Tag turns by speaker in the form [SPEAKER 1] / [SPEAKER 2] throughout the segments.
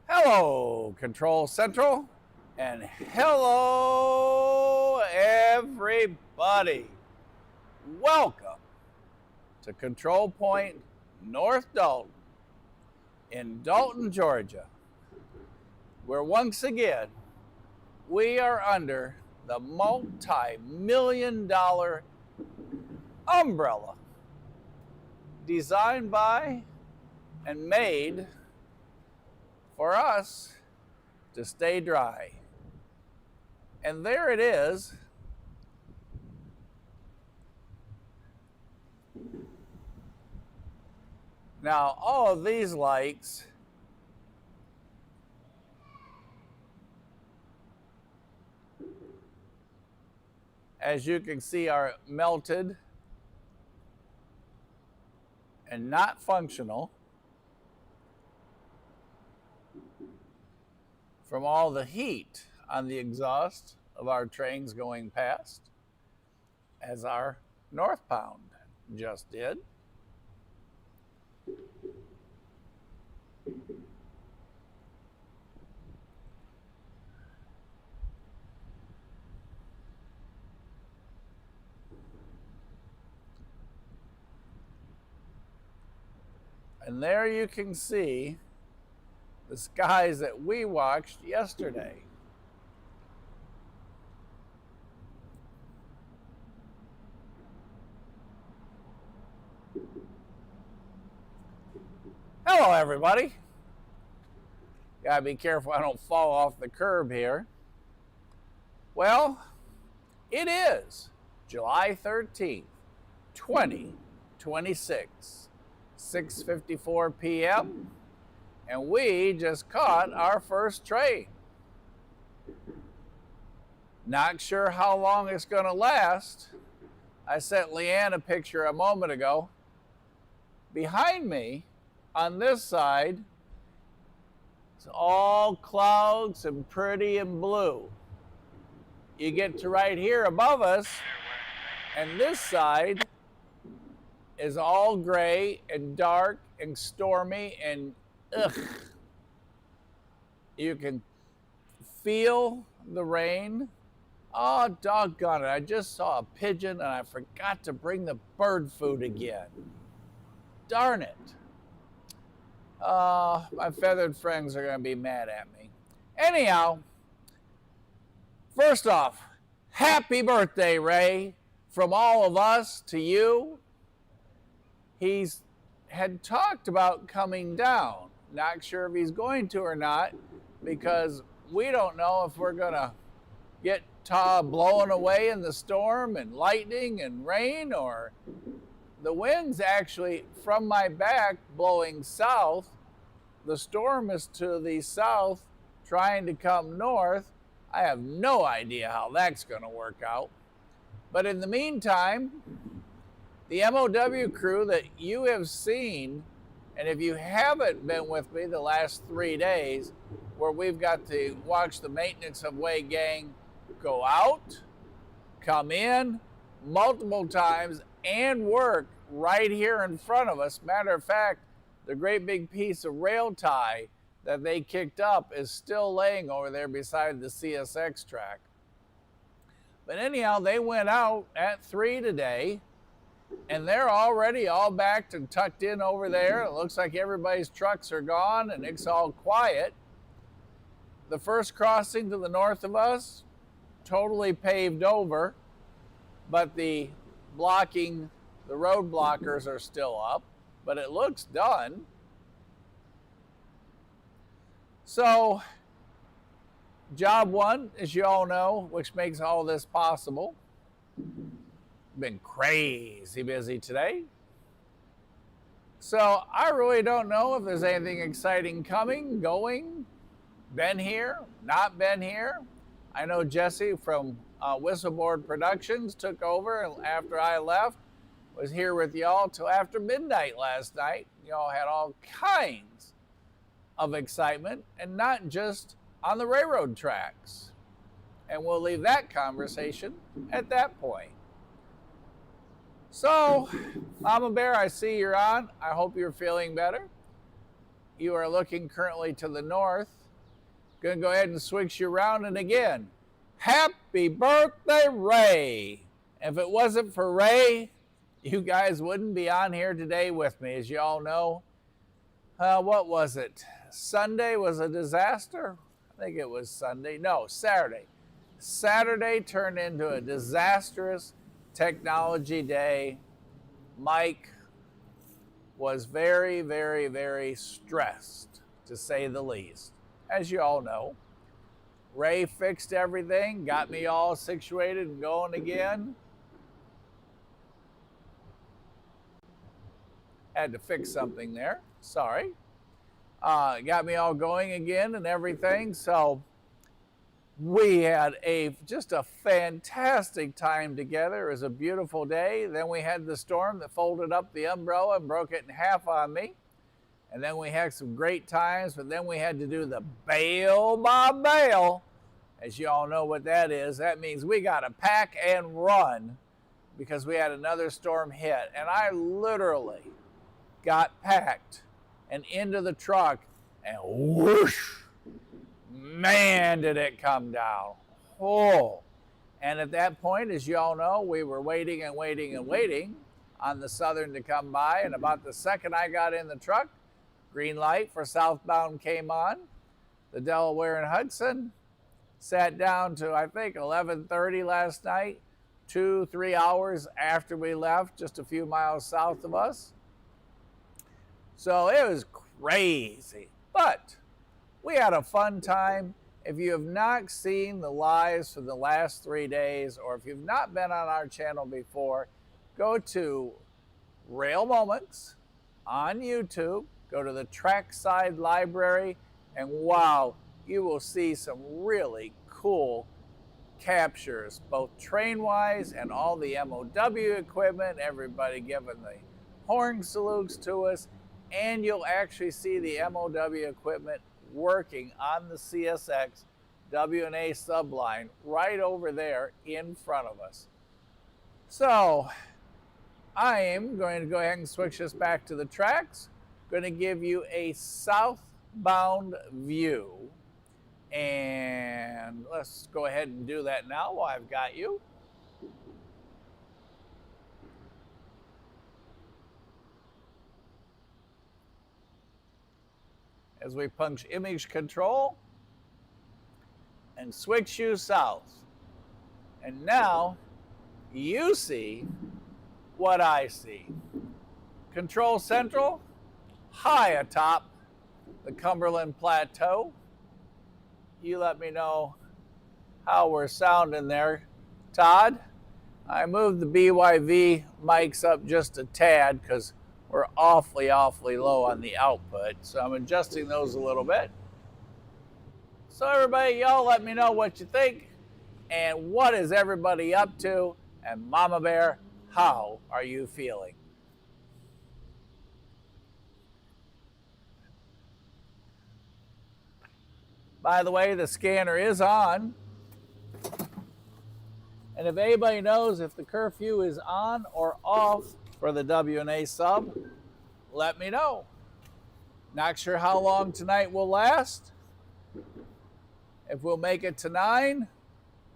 [SPEAKER 1] Hello, Control Central, and hello, everybody. Welcome to Control Point North Dalton in Dalton, Georgia, where once again we are under the multi-million-dollar umbrella designed by and made for us to stay dry. And there it is. Now, all of these lights as you can see are melted and not functional from all the heat on the exhaust of our trains going past, as our northbound just did. And there you can see the skies that we watched yesterday. Hello, everybody. Gotta be careful I don't fall off the curb here. Well, it is July 13th, 2026, 6:54 p.m., and we just caught our first train. Not sure how long it's going to last. I sent Leanne a picture a moment ago. Behind me, on this side, it's all clouds and pretty and blue. You get to right here above us, and this side is all gray and dark and stormy and ugh. You can feel the rain. Oh, doggone it. I just saw a pigeon and I forgot to bring the bird food again. Darn it. My feathered friends are going to be mad at me. Anyhow, first off, happy birthday, Ray, from all of us to you. He's had talked about coming down. Not sure if he's going to or not, because we don't know if we're going to get blown away in the storm and lightning and rain, or the wind's actually from my back blowing south. The storm is to the south trying to come north. I have no idea how that's going to work out. But in the meantime, the MOW crew that you have seen, and if you haven't been with me the last 3 days, where we've got to watch the maintenance of way gang go out, come in multiple times, and work right here in front of us. Matter of fact, the great big piece of rail tie that they kicked up is still laying over there beside the CSX track. But anyhow, they went out at 3 today, and they're already all backed and tucked in over there. It looks like everybody's trucks are gone and it's all quiet. The first crossing to the north of us, totally paved over, but the road blockers are still up, but it looks done. So, job one, as you all know, which makes all this possible. Been crazy busy today. So I really don't know if there's anything exciting coming, going, been here, not been here. I know Jesse from Whistleboard Productions took over, and after I left, was here with y'all till after midnight last night. Y'all had all kinds of excitement, and not just on the railroad tracks. And we'll leave that conversation at that point. So, Mama Bear, I see you're on. I hope you're feeling better. You are looking currently to the north. Gonna go ahead and switch you around, and again, happy birthday, Ray. If it wasn't for Ray, you guys wouldn't be on here today with me. As you all know, what was it? Sunday was a disaster. I think it was Sunday. No, Saturday. Saturday turned into a disastrous technology day. Mike was very, very, very stressed, to say the least. As you all know, Ray fixed everything, got me all situated and going again. Had to fix something there. Sorry. Got me all going again and everything. So we had just a fantastic time together. It was a beautiful day. Then we had the storm that folded up the umbrella and broke it in half on me. And then we had some great times, but then we had to do the bail by bail. As you all know what that is. That means we got to pack and run because we had another storm hit. And I literally got packed and into the truck, and whoosh, man, did it come down. Oh. And at that point, as you all know, we were waiting and waiting and waiting on the Southern to come by. And about the second I got in the truck, green light for southbound came on. The Delaware and Hudson sat down to, I think, 11:30 last night, 2-3 hours after we left, just a few miles south of us. So it was crazy, but we had a fun time. If you have not seen the lives for the last 3 days, or if you've not been on our channel before, go to Rail Moments on YouTube, go to the Trackside library, and wow, you will see some really cool captures, both train-wise and all the MOW equipment, everybody giving the horn salutes to us, and you'll actually see the MOW equipment working on the CSX W&A subline right over there in front of us. So I am going to go ahead and switch this back to the tracks. Going to give you a southbound view, and let's go ahead and do that now while I've got you. As we punch image control and switch you south. And now you see what I see. Control Central, high atop the Cumberland Plateau. You let me know how we're sounding there, Todd. I moved the BYV mics up just a tad because we're awfully low on the output. So I'm adjusting those a little bit. So everybody, y'all let me know what you think and what is everybody up to. And Mama Bear, how are you feeling? By the way, the scanner is on. And if anybody knows if the curfew is on or off for the W&A sub, let me know. Not sure how long tonight will last. If we'll make it to 9,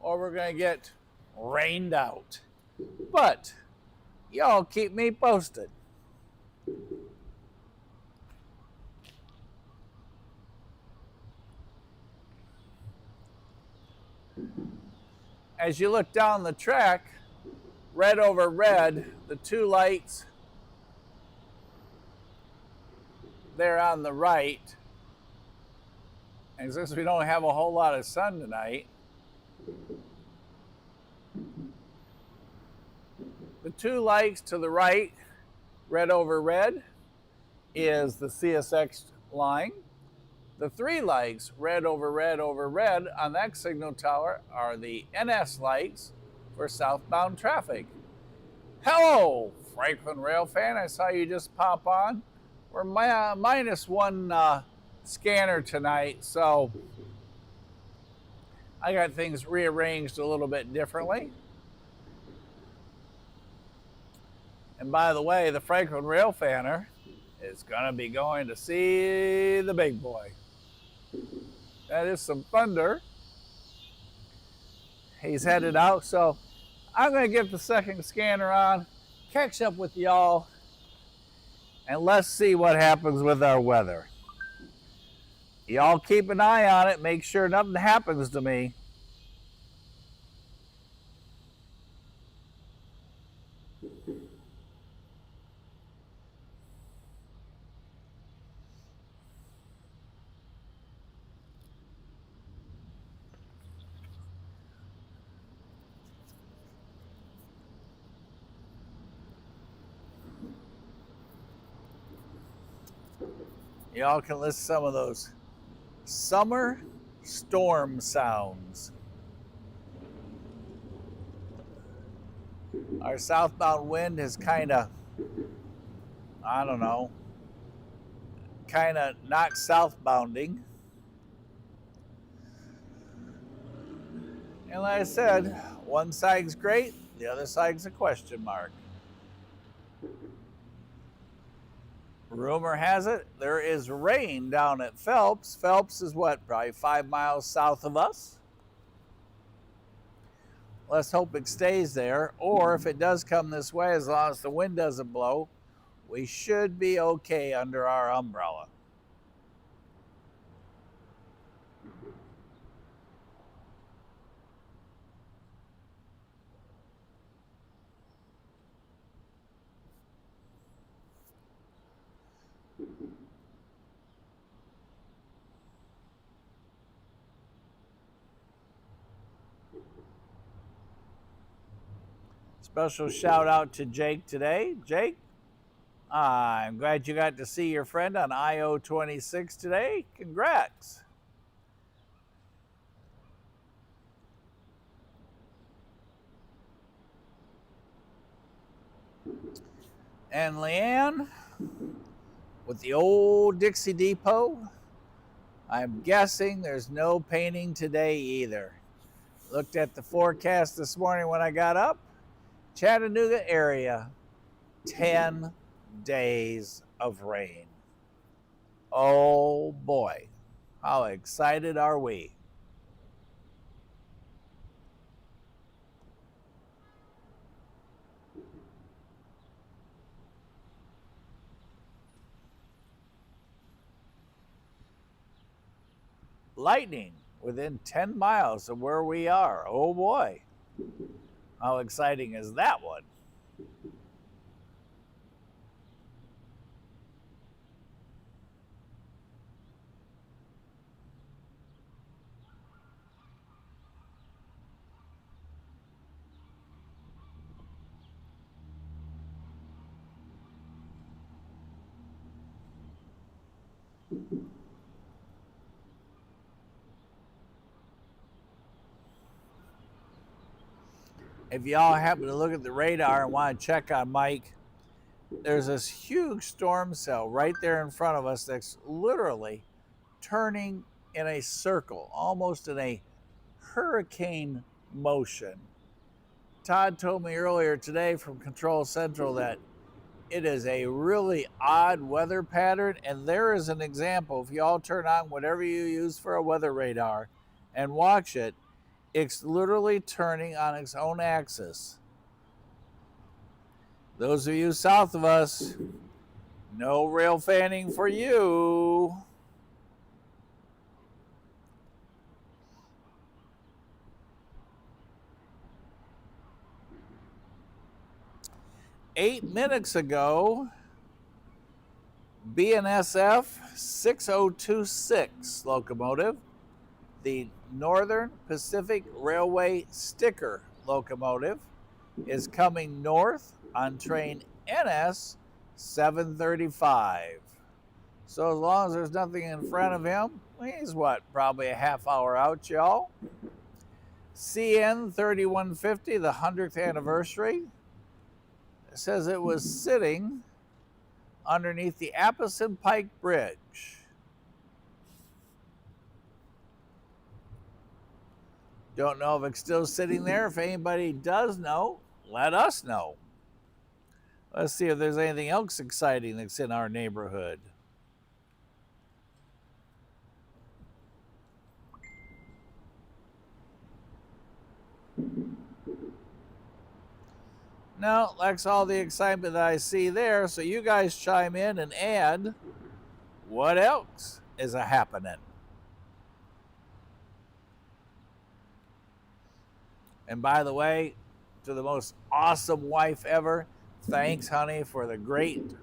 [SPEAKER 1] or we're going to get rained out. But y'all keep me posted. As you look down the track, red over red, the two lights there on the right, and since we don't have a whole lot of sun tonight, the two lights to the right, red over red, is the CSX line. The three lights, red over red over red, on that signal tower are the NS lights for southbound traffic. Hello, Franklin Railfan. I saw you just pop on. We're minus one scanner tonight, so I got things rearranged a little bit differently. And by the way, the Franklin Railfanner is going to be going to see the big boy. That is some thunder. He's headed out, so I'm going to get the second scanner on, catch up with y'all, and let's see what happens with our weather. Y'all keep an eye on it, make sure nothing happens to me. Y'all can listen to some of those summer storm sounds. Our southbound wind is kind of, I don't know, kind of not southbounding. And like I said, one side's great, the other side's a question mark. Rumor has it there is rain down at Phelps. Phelps is what, probably 5 miles south of us? Let's hope it stays there, or if it does come this way, as long as the wind doesn't blow, we should be okay under our umbrella. Special shout out to Jake today. Jake, I'm glad you got to see your friend on IO26 today. Congrats. And Leanne, with the old Dixie Depot, I'm guessing there's no painting today either. Looked at the forecast this morning when I got up. Chattanooga area, 10 days of rain. Oh boy, how excited are we? Lightning within 10 miles of where we are. Oh boy. How exciting is that one? If y'all happen to look at the radar and want to check on Mike, there's this huge storm cell right there in front of us that's literally turning in a circle, almost in a hurricane motion. Todd told me earlier today from Control Central that it is a really odd weather pattern, and there is an example. If y'all turn on whatever you use for a weather radar and watch it, It's literally turning on its own axis. Those of you south of us, no rail fanning for you. Eight minutes ago, BNSF6026 locomotive, the Northern Pacific Railway sticker locomotive, is coming north on train NS735. So as long as there's nothing in front of him, he's what, probably a half hour out, y'all. CN3150, the 100th anniversary, says it was sitting underneath the Apison Pike Bridge. Don't know if it's still sitting there. If anybody does know, let us know. Let's see if there's anything else exciting that's in our neighborhood. No, that's all the excitement that I see there. So you guys chime in and add what else is a happening. And by the way, to the most awesome wife ever, thanks, honey, for the great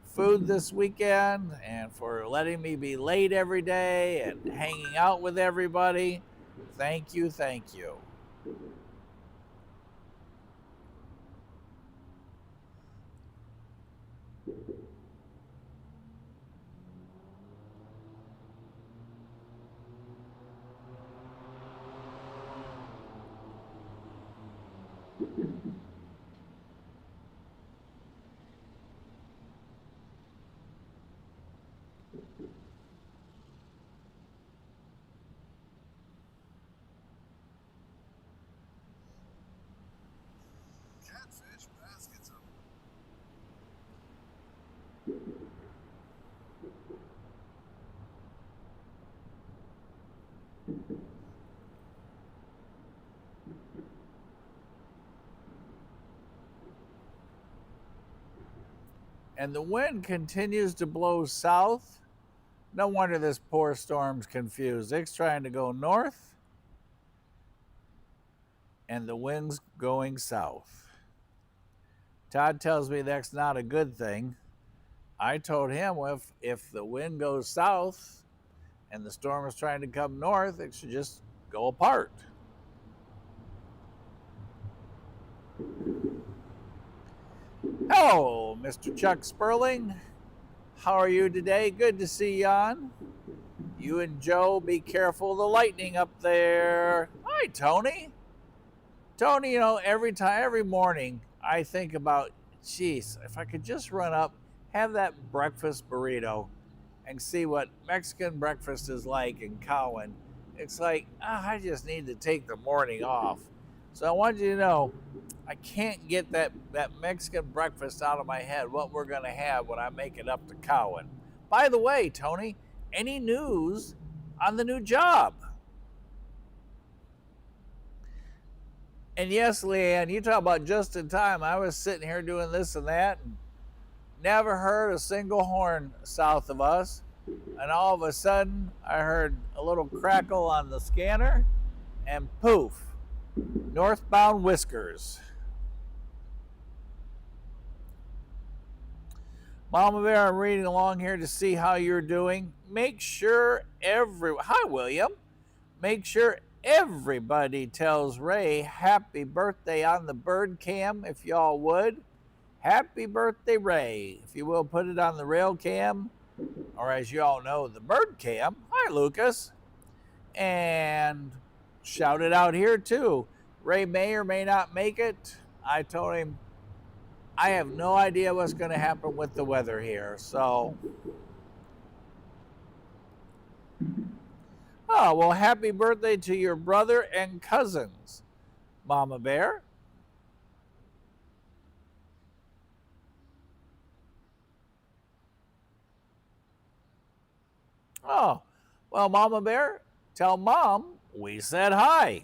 [SPEAKER 1] food this weekend and for letting me be late every day and hanging out with everybody. Thank you, thank you.
[SPEAKER 2] Catfish baskets of
[SPEAKER 1] And the wind continues to blow south. No wonder this poor storm's confused. It's trying to go north, and the wind's going south. Todd tells me that's not a good thing. I told him, well, if the wind goes south and the storm is trying to come north, it should just go apart. Hello, Mr. Chuck Sperling. How are you today? Good to see you on. You and Joe, be careful of the lightning up there. Hi, Tony. Tony, you know, every morning I think about, geez, if I could just run up, have that breakfast burrito and see what Mexican breakfast is like in Cowan. It's like, I just need to take the morning off. So I want you to know, I can't get that Mexican breakfast out of my head, what we're going to have when I make it up to Cowan. By the way, Tony, any news on the new job? And yes, Leanne, you talk about just in time. I was sitting here doing this and that, and never heard a single horn south of us. And all of a sudden, I heard a little crackle on the scanner, and poof, northbound whiskers. Mama Bear, I'm reading along here to see how you're doing. Make sure hi, William. Make sure everybody tells Ray happy birthday on the bird cam, if y'all would. Happy birthday, Ray. If you will, put it on the rail cam, or as you all know, the bird cam. Hi, Lucas. And shout it out here, too. Ray may or may not make it. I told him I have no idea what's going to happen with the weather here, so. Oh, well, happy birthday to your brother and cousins, Mama Bear. Oh, well, Mama Bear, tell Mom we said hi.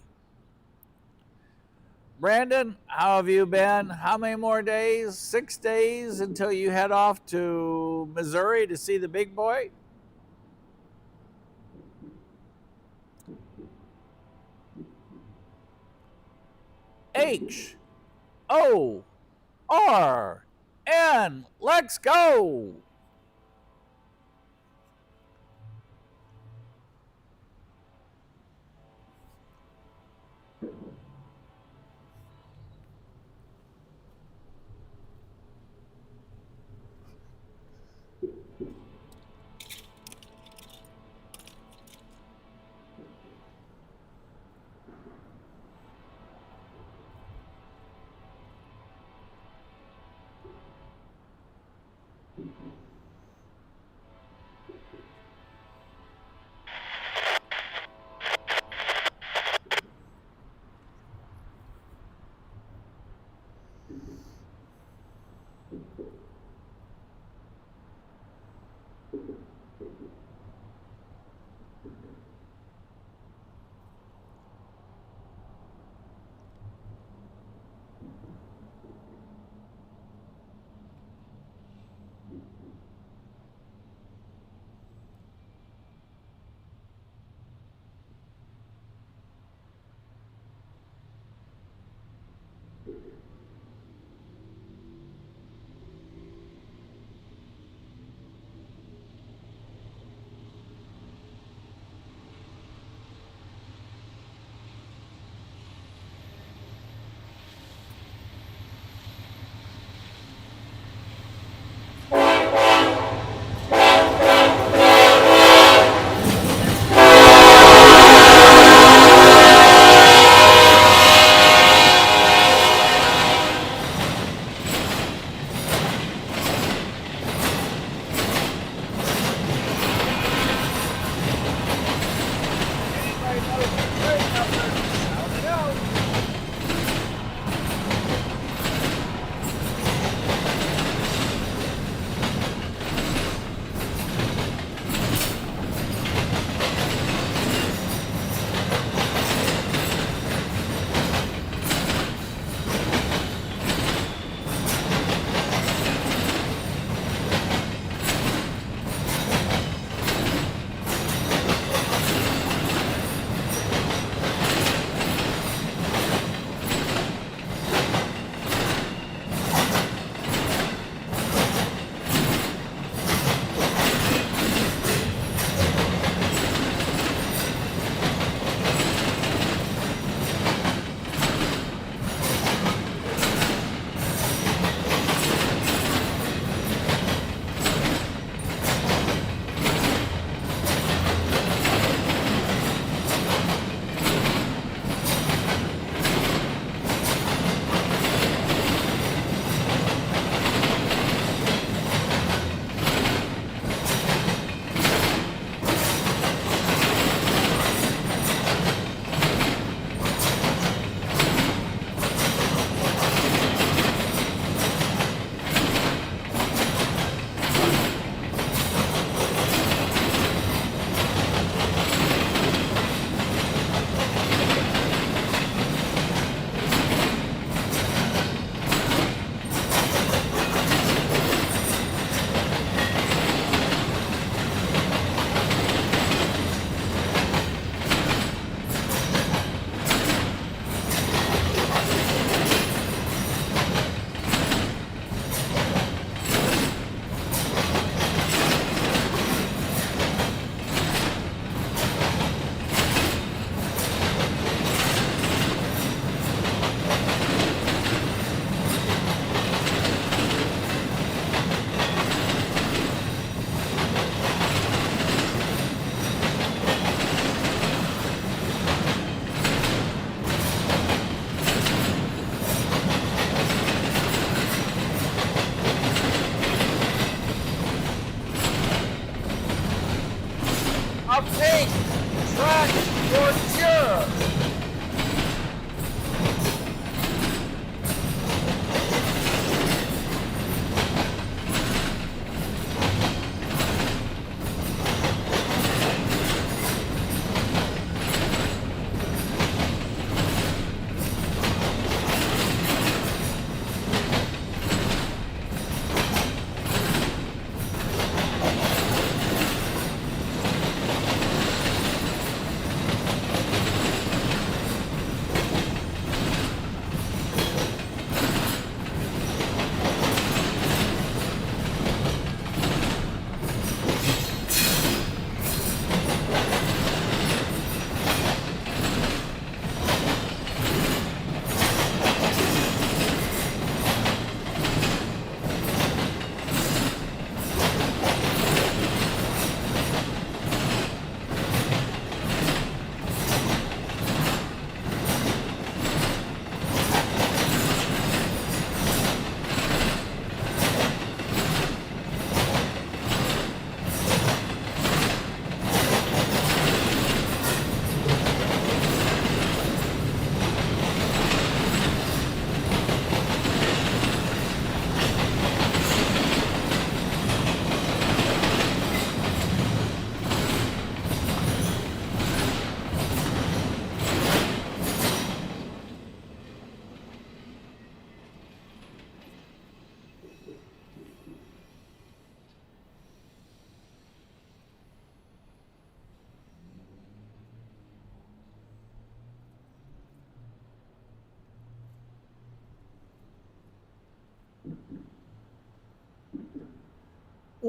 [SPEAKER 1] Brandon, how have you been? How many more days? 6 days until you head off to Missouri to see the big boy? HORN, let's go!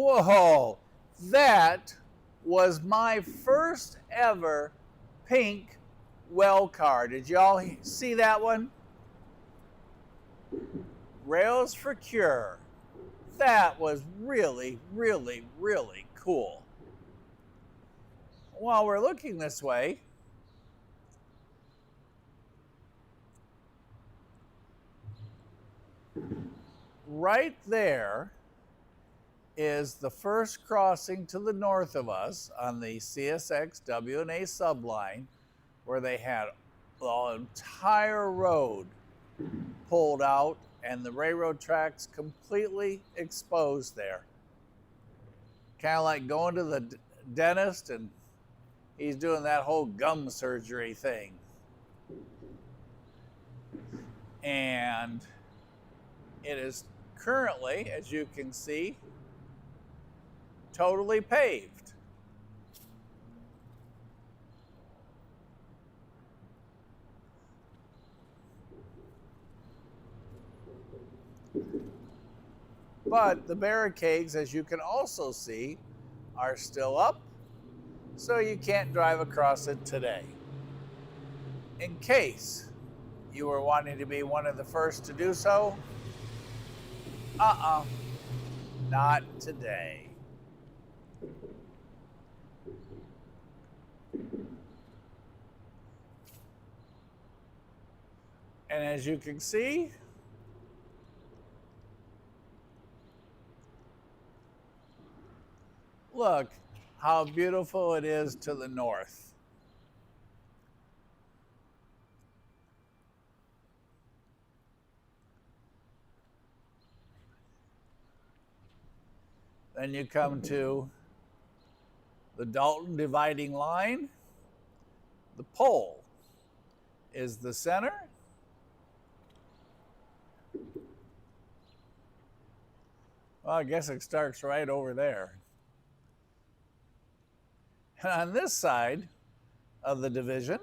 [SPEAKER 1] Whoa, that was my first ever pink well car. Did y'all see that one? Rails for Cure. That was really, really, really cool. While we're looking this way, right there is the first crossing to the north of us on the CSX W&A subline, where they had the entire road pulled out and the railroad tracks completely exposed there. Kind of like going to the dentist and he's doing that whole gum surgery thing. And it is currently, as you can see, totally paved. But the barricades, as you can also see, are still up, so you can't drive across it today. In case you were wanting to be one of the first to do so, not today. And as you can see, look how beautiful it is to the north. Then you come to the Dalton dividing line. The pole is the center. Well, I guess it starts right over there. And on this side of the division,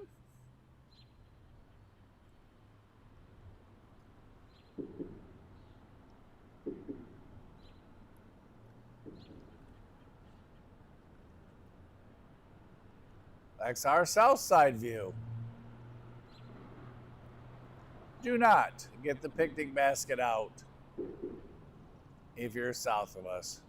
[SPEAKER 1] that's our south side view. Do not get the picnic basket out if you're south of us.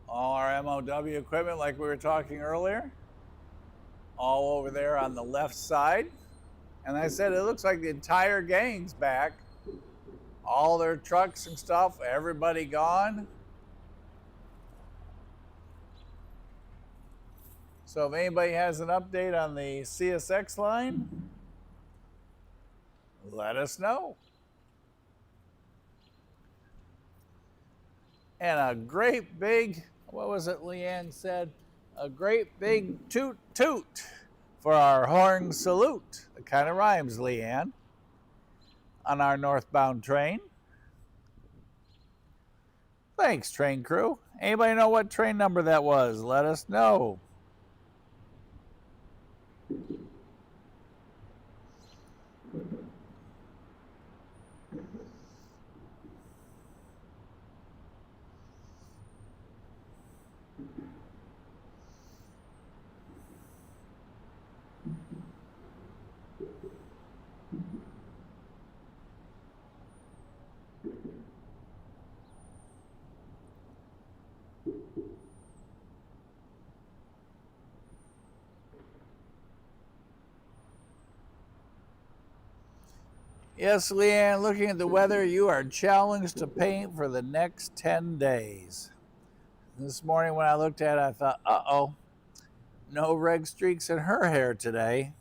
[SPEAKER 1] All our MOW equipment, like we were talking earlier, all over there on the left side. And I said, it looks like the entire gang's back. All their trucks and stuff, everybody gone. So if anybody has an update on the CSX line, let us know. And a great big, what was it Leanne said? A great big toot toot for our horn salute. It kind of rhymes, Leanne, on our northbound train. Thanks, train crew. Anybody know what train number that was? Let us know. Yes, Leanne, looking at the weather, you are challenged to paint for the next 10 days. This morning when I looked at it, I thought, uh-oh, no red streaks in her hair today.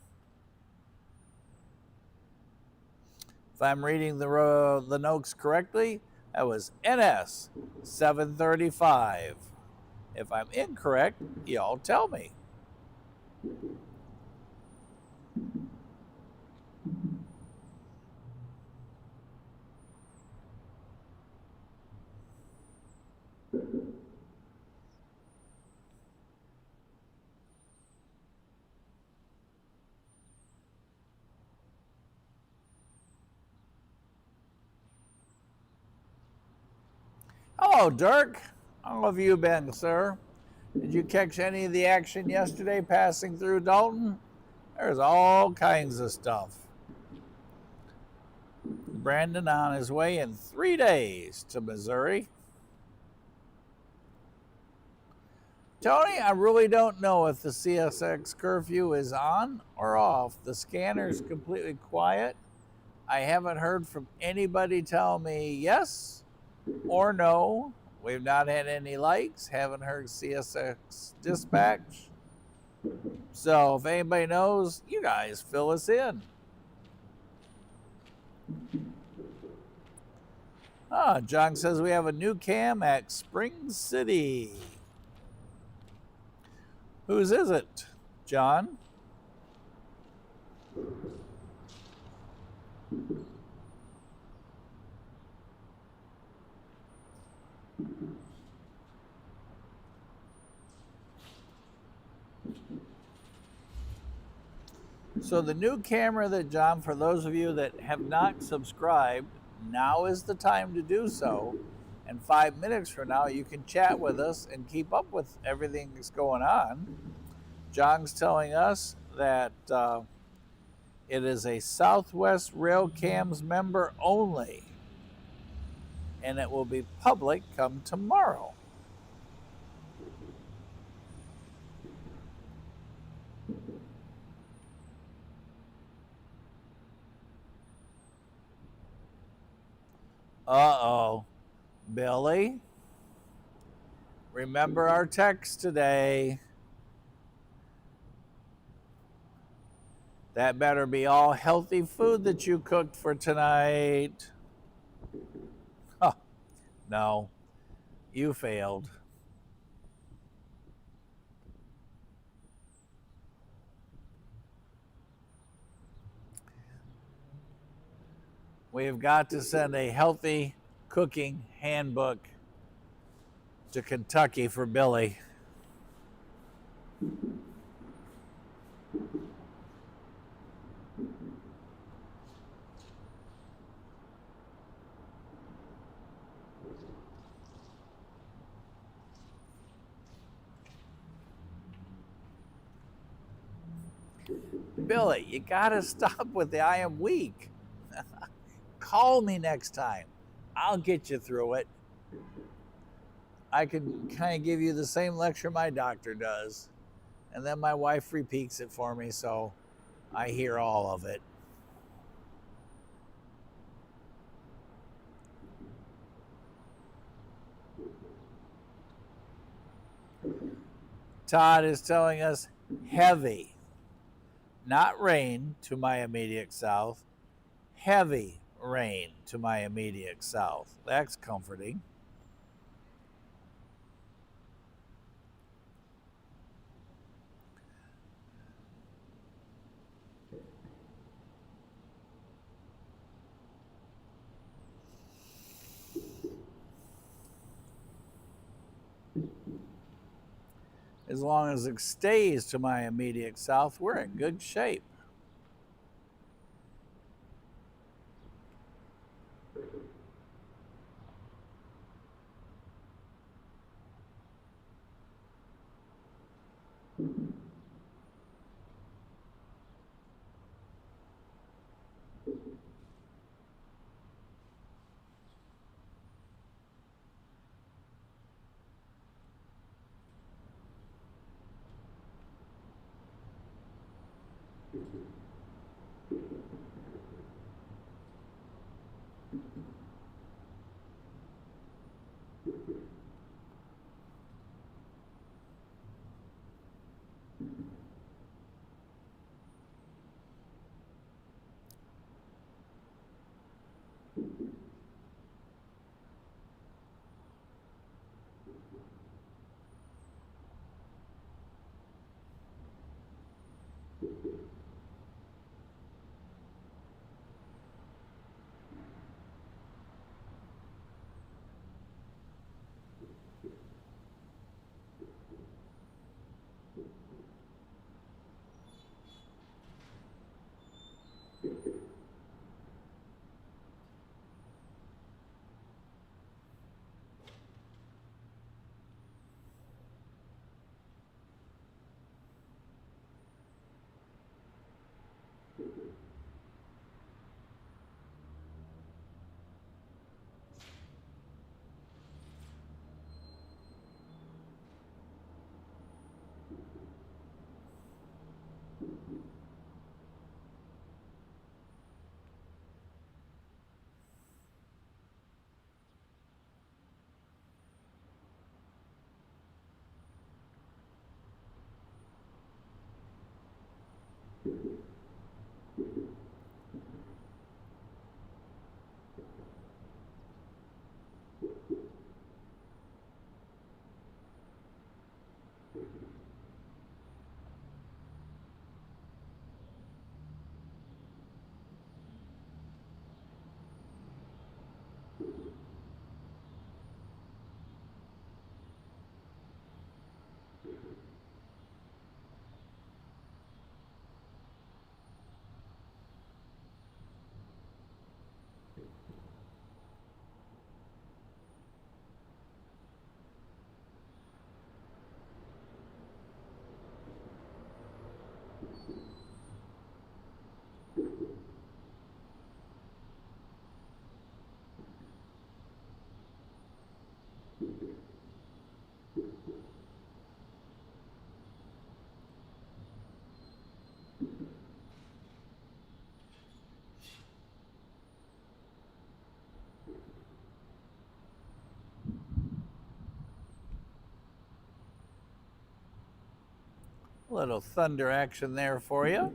[SPEAKER 1] If I'm reading the notes correctly, that was NS735. If I'm incorrect, y'all tell me. Hello, Dirk. How have you been, sir? Did you catch any of the action yesterday passing through Dalton? There's all kinds of stuff. Brandon on his way in 3 days to Missouri. Tony, I really don't know if the CSX curfew is on or off. The scanner's completely quiet. I haven't heard from anybody tell me yes or no. We've not had any likes, haven't heard CSX dispatch. So if anybody knows, you guys fill us in. John says we have a new cam at Spring City. Whose is it, John? So the new camera that John, for those of you that have not subscribed, now is the time to do so. And 5 minutes from now, you can chat with us and keep up with everything that's going on. John's telling us that it is a Southwest Rail Cams member only, and it will be public come tomorrow. Uh-oh. Billy, remember our text today. That better be all healthy food that you cooked for tonight. Huh. No, you failed. We've got to send a healthy cooking handbook to Kentucky for Billy. Billy, you gotta stop with the I am weak. Call me next time. I'll get you through it. I can kind of give you the same lecture my doctor does. And then my wife repeats it for me, so I hear all of it. Todd is telling us heavy, not rain to my immediate south, heavy rain to my immediate south. That's comforting. As long as it stays to my immediate south, we're in good shape. Little thunder action there for you.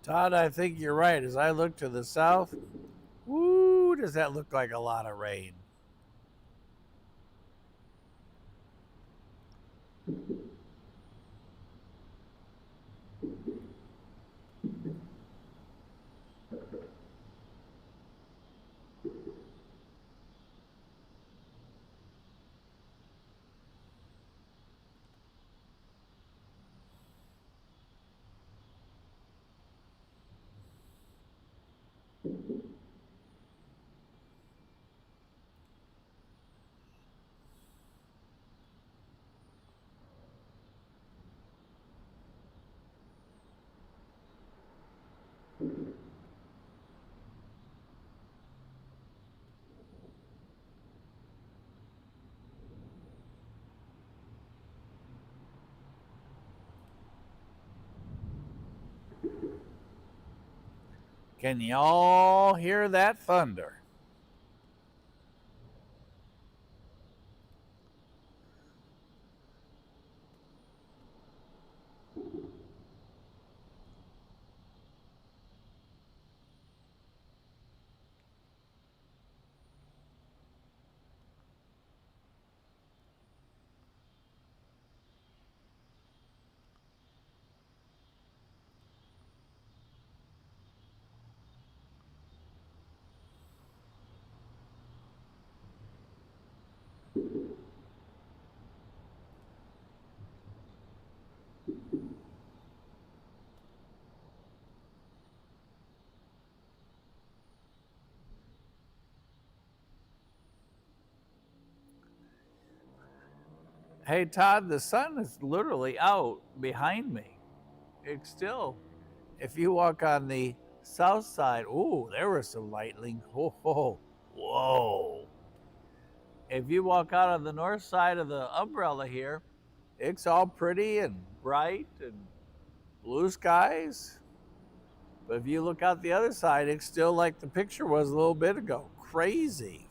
[SPEAKER 1] Todd, I think you're right. As I look to the south, woo, does that look like a lot of rain? Can y'all hear that thunder? Hey, Todd, the sun is literally out behind me. It's still, if you walk on the south side, ooh, there was some lightning. Whoa, whoa, whoa. If you walk out on the north side of the umbrella here, it's all pretty and bright and blue skies. But if you look out the other side, it's still like the picture was a little bit ago. Crazy.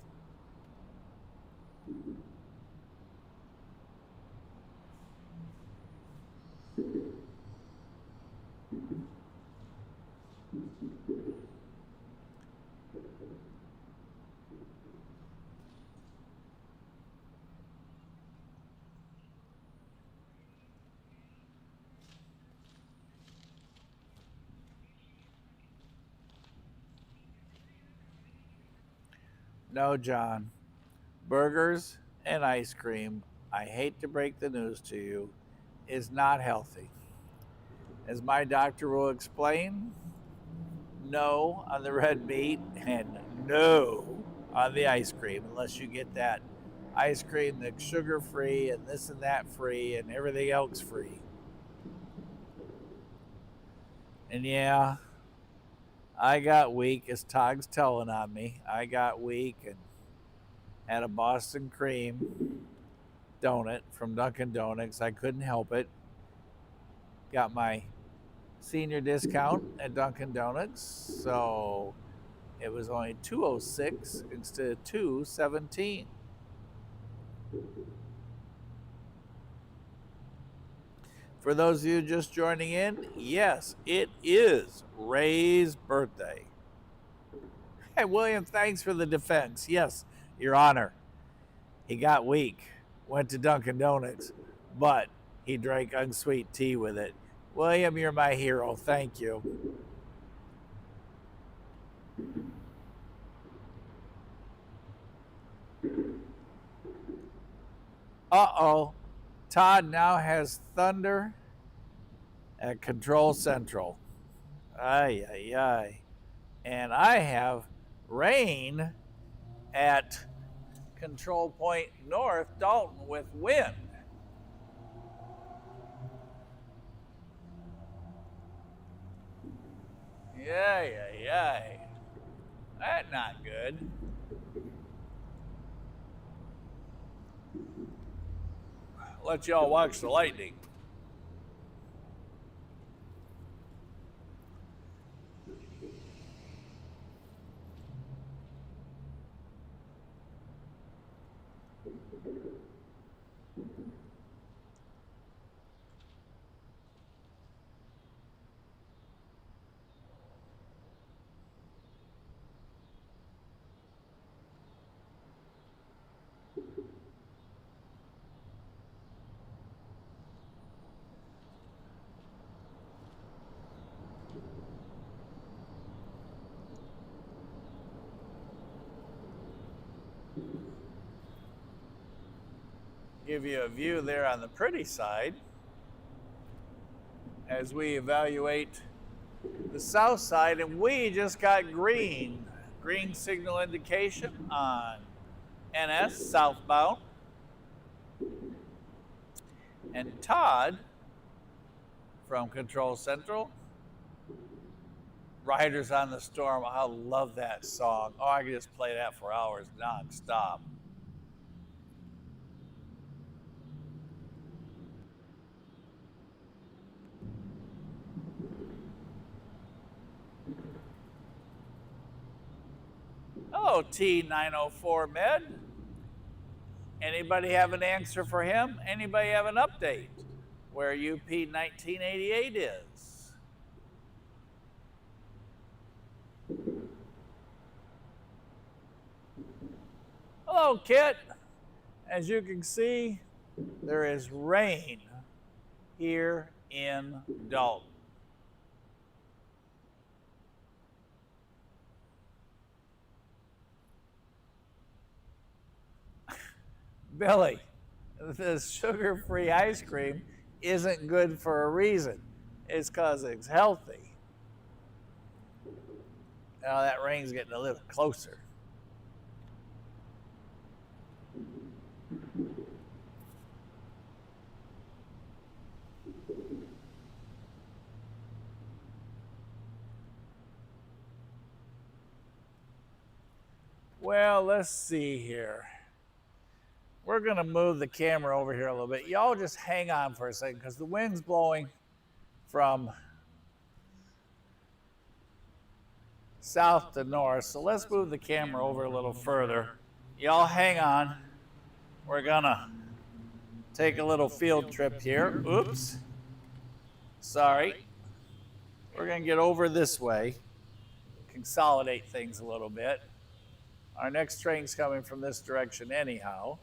[SPEAKER 1] No, John. Burgers and ice cream, I hate to break the news to you, is not healthy. As my doctor will explain, no on the red meat and no on the ice cream unless you get that ice cream that's sugar free and this and that free and everything else free. And yeah, I got weak as Todd's telling on me. I got weak and had a Boston cream donut from Dunkin' Donuts. I couldn't help it. Got my senior discount at Dunkin' Donuts, so it was only $2.06 instead of $2.17. For those of you just joining in, yes, it is Ray's birthday. Hey, William, thanks for the defense. Yes, Your Honor. He got weak, went to Dunkin' Donuts, but he drank unsweet tea with it. William, you're my hero. Thank you. Uh-oh. Todd now has thunder at Control Central. Ay, ay, ay. And I have rain at Control Point North, Dalton, with wind. Yay, yay, yay. That's not good. Let y'all watch the lightning. give you a view there on the pretty side as we evaluate the south side, and we just got green signal indication on NS southbound. And Todd from Control Central, Riders on the Storm. I love that song. Oh, I could just play that for hours non-stop. Hello, T904 Med. Anybody have an answer for him? Anybody have an update where UP 1988 is? Hello, Kit. As you can see, there is rain here in Dalton. Billy, this sugar-free ice cream isn't good for a reason. It's because it's healthy. Now that rain's getting a little closer. Well, let's see here. We're going to move the camera over here a little bit. Y'all just hang on for a second because the wind's blowing from south to north. So let's move the camera over a little further. Y'all hang on. We're going to take a little field trip here. Oops. Sorry. We're going to get over this way, consolidate things a little bit. Our next train's coming from this direction anyhow.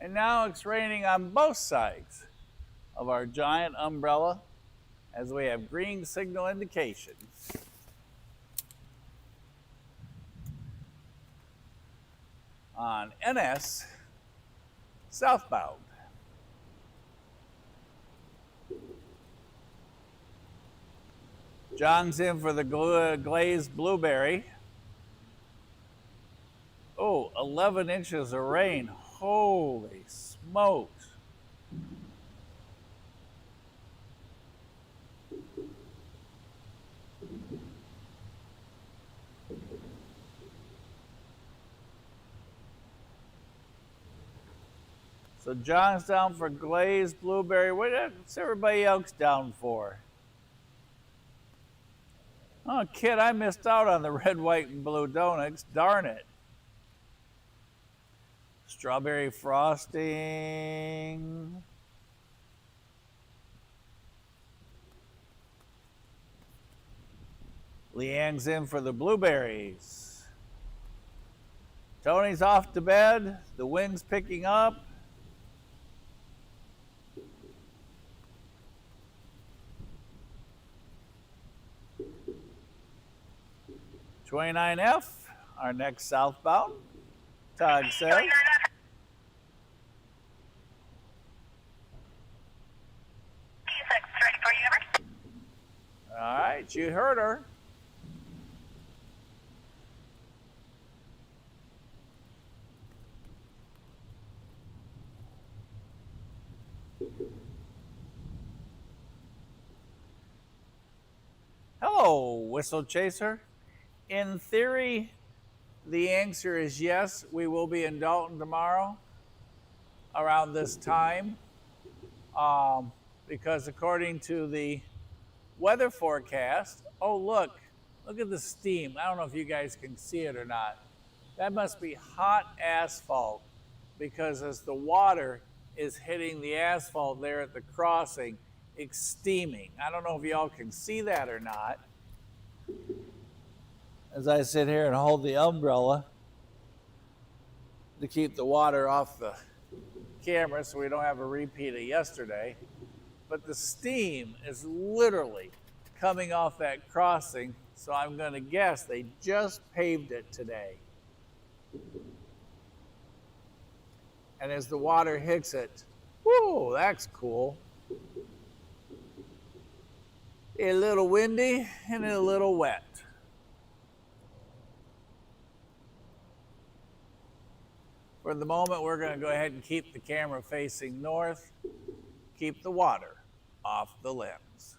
[SPEAKER 1] And now it's raining on both sides of our giant umbrella as we have green signal indication. On NS southbound. John's in for the glazed blueberry. Oh, 11 inches of rain. Holy smokes. So John's down for glazed blueberry. What's everybody else down for? Oh, kid, I missed out on the red, white, and blue donuts. Darn it. Strawberry frosting. Leanne's in for the blueberries. Tony's off to bed. The wind's picking up. 29F, our next southbound. Todd says. All right, you heard her. Hello, Whistle Chaser. In theory, the answer is yes. We will be in Dalton tomorrow around this time because according to the weather forecast, oh, look at the steam. I don't know if you guys can see it or not. That must be hot asphalt because as the water is hitting the asphalt there at the crossing, it's steaming. I don't know if y'all can see that or not. As I sit here and hold the umbrella to keep the water off the camera so we don't have a repeat of yesterday. But the steam is literally coming off that crossing, so I'm going to guess they just paved it today. And as the water hits it, whoa, that's cool. A little windy and a little wet. For the moment, we're going to go ahead and keep the camera facing north, keep the water off the lens.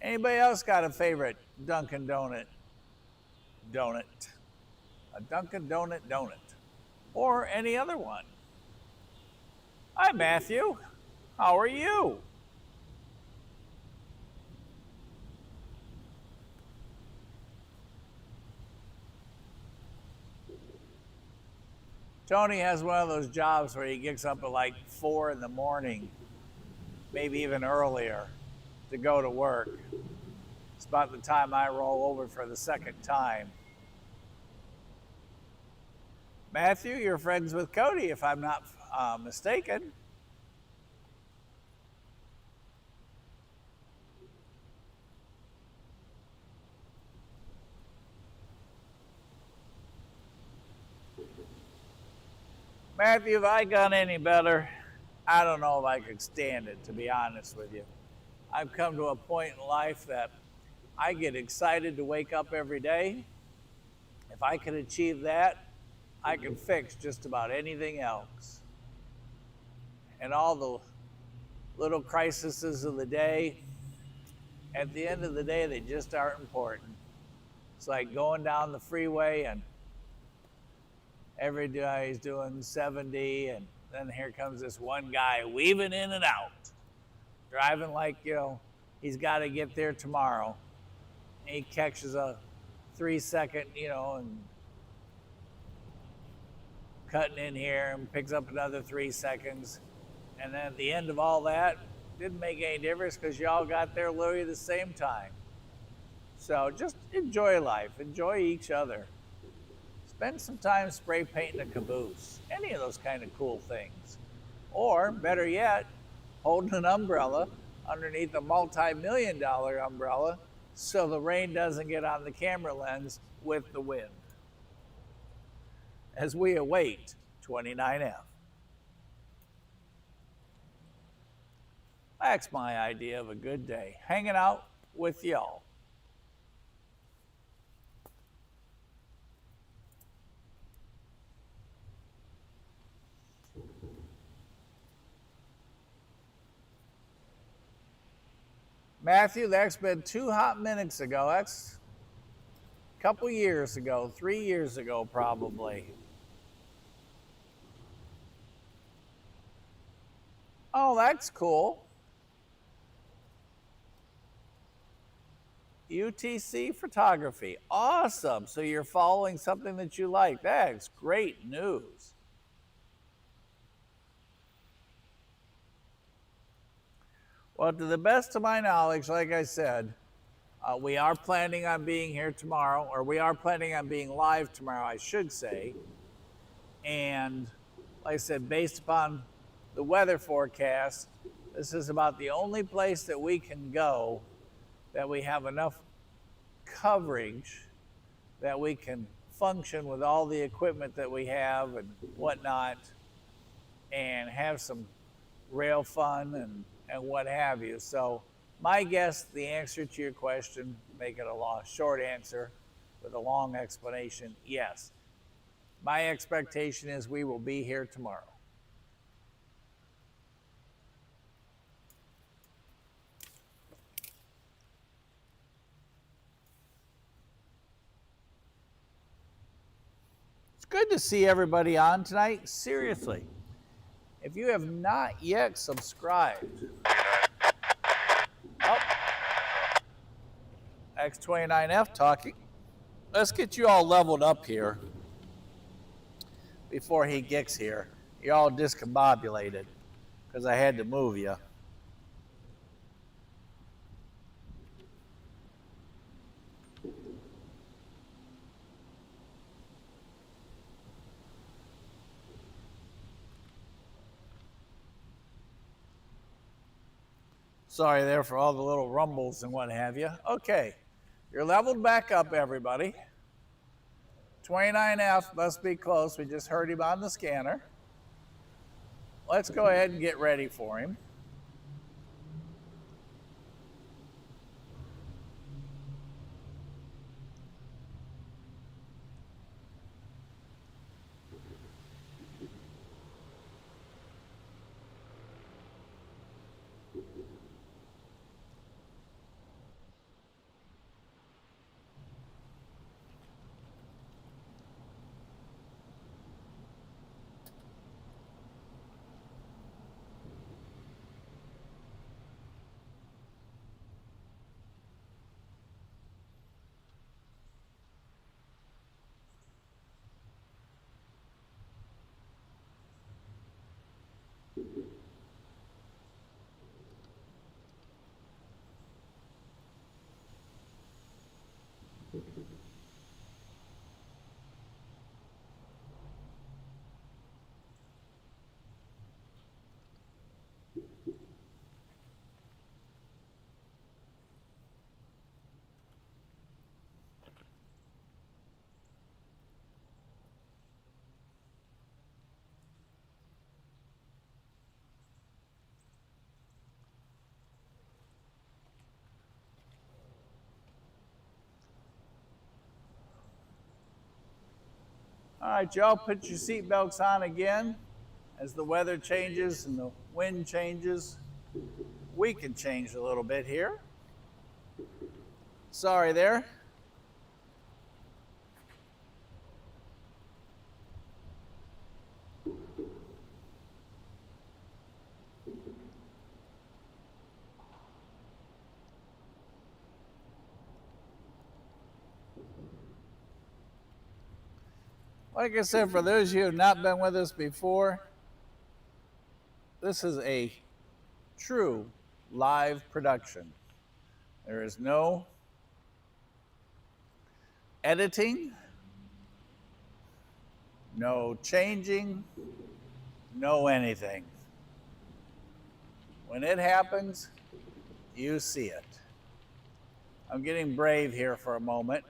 [SPEAKER 1] Anybody else got a favorite Dunkin' Donut? A Dunkin' Donut donut. Or any other one. Hi, Matthew. How are you? Tony has one of those jobs where he gets up at like 4 in the morning, maybe even earlier, to go to work. It's about the time I roll over for the second time. Matthew, you're friends with Cody, if I'm not mistaken. Matthew, if I got any better, I don't know if I could stand it, to be honest with you. I've come to a point in life that I get excited to wake up every day. If I could achieve that, I can fix just about anything else. And all the little crises of the day, at the end of the day, they just aren't important. It's like going down the freeway and every day he's doing 70, and then here comes this one guy weaving in and out, driving like, he's got to get there tomorrow. And he catches a 3-second, and cutting in here and picks up another 3 seconds. And then at the end of all that, didn't make any difference because y'all got there literally the same time. So just enjoy life, enjoy each other. spend some time spray painting a caboose, any of those kind of cool things. Or better yet, holding an umbrella underneath a multi-million-dollar umbrella so the rain doesn't get on the camera lens with the wind. As we await 29F. That's my idea of a good day, hanging out with y'all. Matthew, that's been 2 hot minutes ago. That's a couple years ago, 3 years ago probably. Oh, that's cool. UTC photography. Awesome. So you're following something that you like. That's great news. Well, to the best of my knowledge, like I said, we are planning on being here tomorrow, or we are planning on being live tomorrow, I should say. And like I said, based upon the weather forecast, this is about the only place that we can go that we have enough coverage that we can function with all the equipment that we have and whatnot and have some rail fun and what have you. So my guess, the answer to your question, make it a short answer with a long explanation, yes. My expectation is we will be here tomorrow. It's good to see everybody on tonight. Seriously, if you have not yet subscribed, X29F talking. Let's get you all leveled up here before he gets here. You're all discombobulated because I had to move you. Sorry there for all the little rumbles and what have you. Okay, you're leveled back up, everybody. 29F must be close. We just heard him on the scanner. Let's go ahead and get ready for him. All right, y'all, put your seatbelts on again. As the weather changes and the wind changes, we can change a little bit here. Sorry there. Like I said, for those of you who have not been with us before, this is a true live production. There is no editing. no changing, no anything. When it happens, you see it. I'm getting brave here for a moment.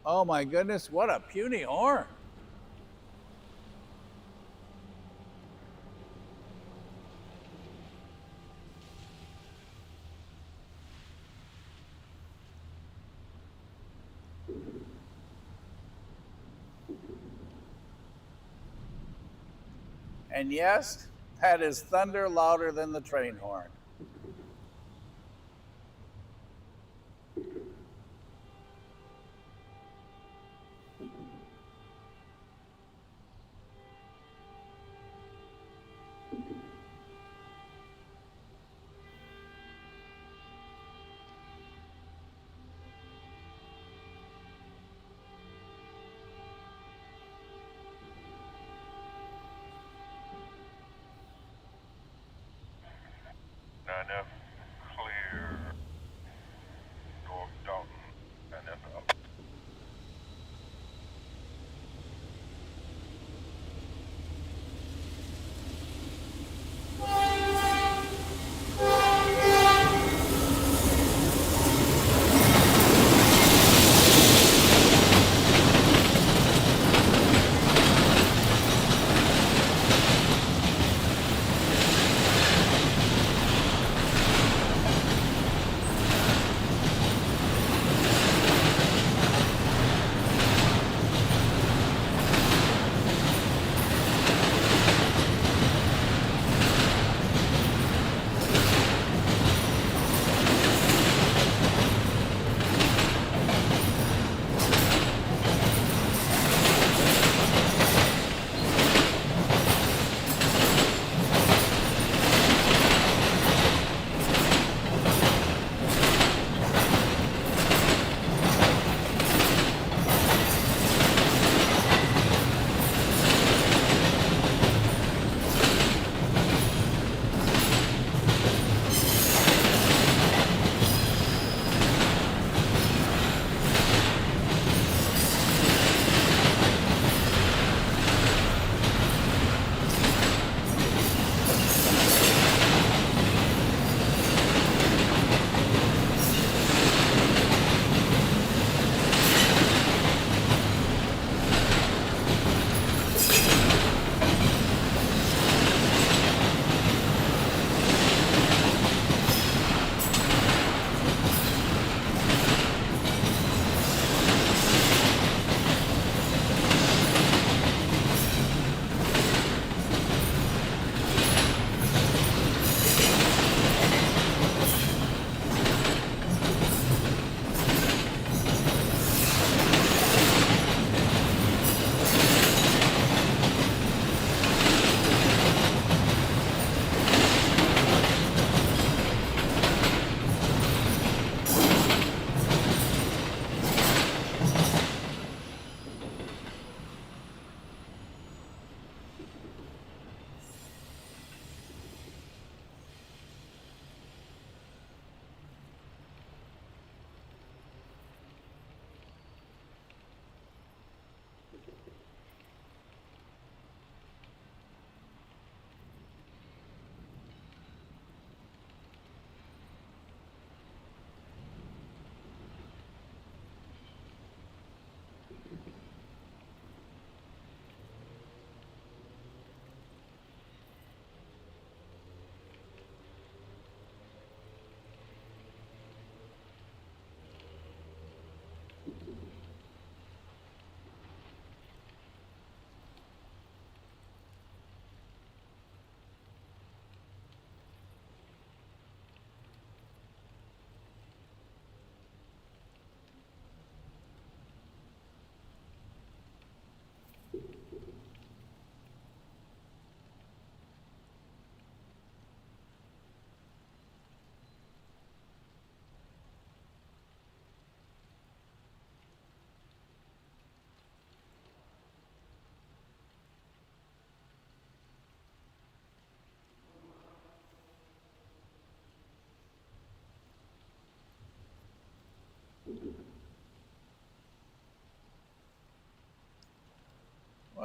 [SPEAKER 1] Oh my goodness, what a puny horn. And yes, that is thunder louder than the train horn.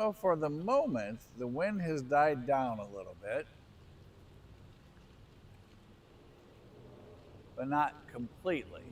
[SPEAKER 1] Well, for the moment, the wind has died down a little bit, but not completely.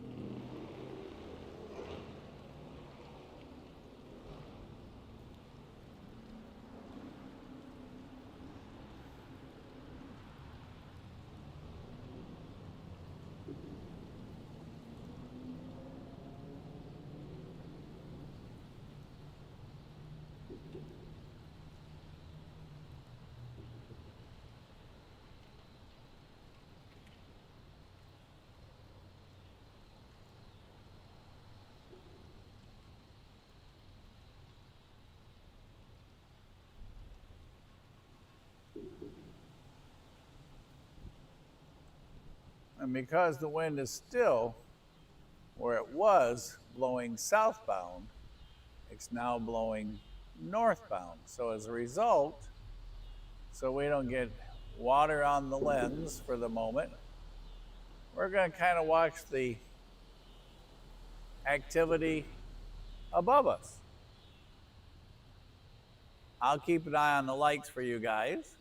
[SPEAKER 1] And because the wind is still where it was blowing southbound, it's now blowing northbound. So as a result, so we don't get water on the lens for the moment, we're going to kind of watch the activity above us. I'll keep an eye on the lights for you guys.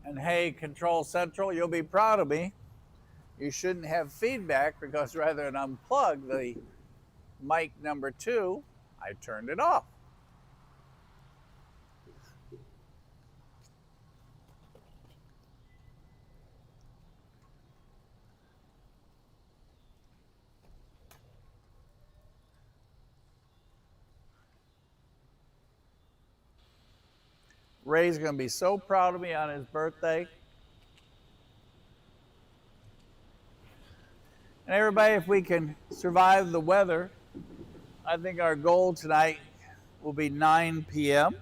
[SPEAKER 1] And hey, Control Central, you'll be proud of me. You shouldn't have feedback because rather than unplug the mic number 2, I turned it off. Ray's going to be so proud of me on his birthday. And everybody, if we can survive the weather, I think our goal tonight will be 9 p.m.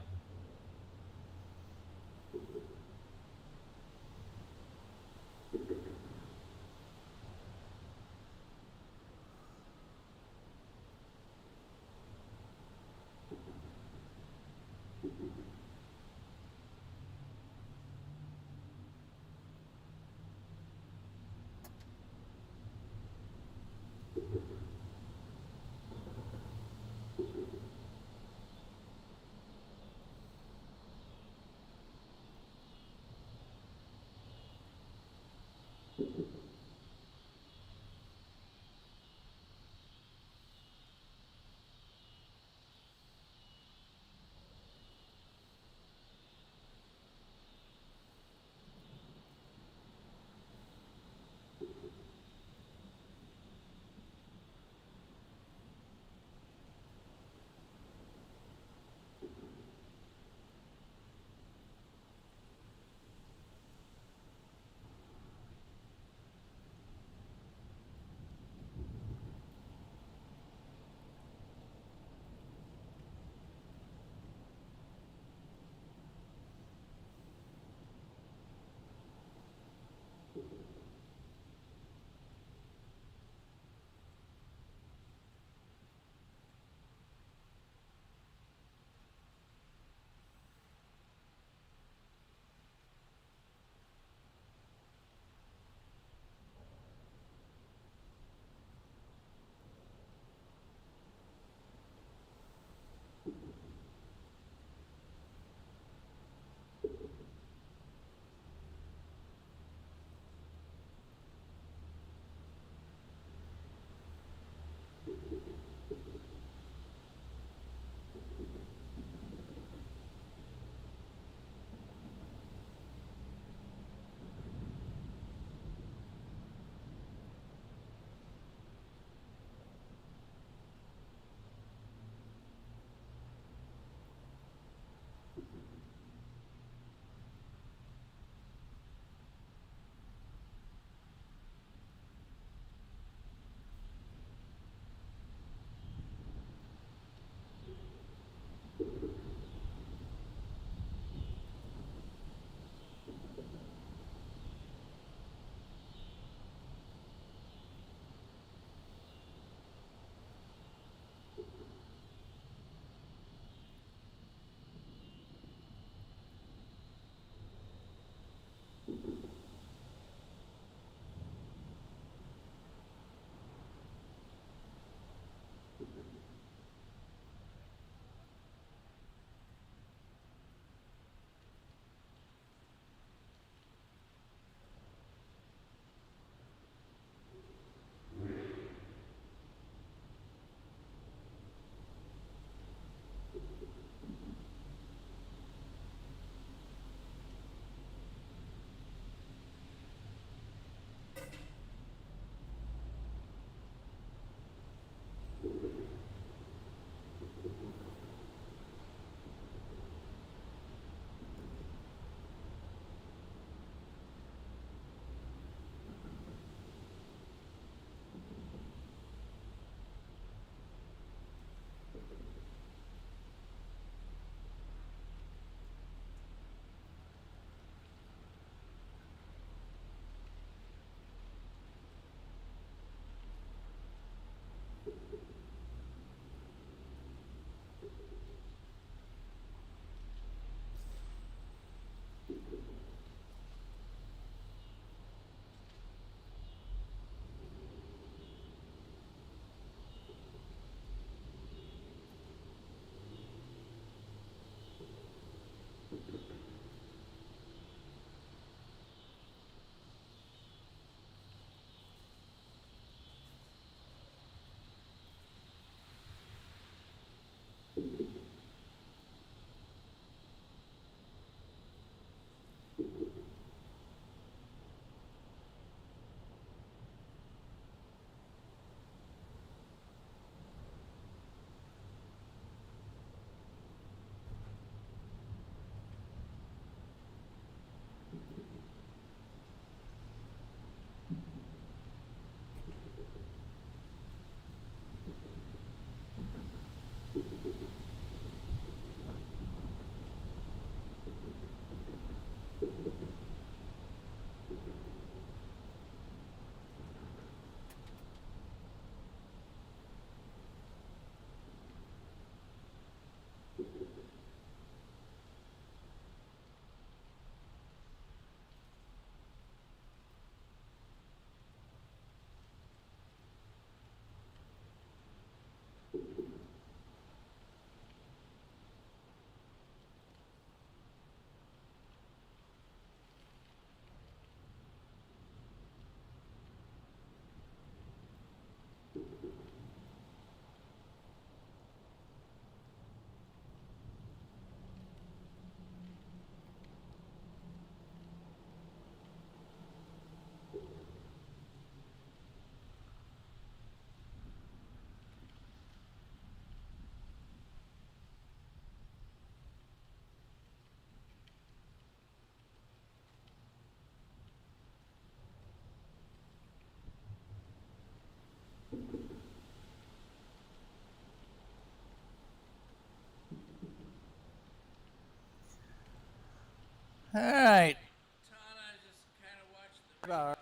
[SPEAKER 1] And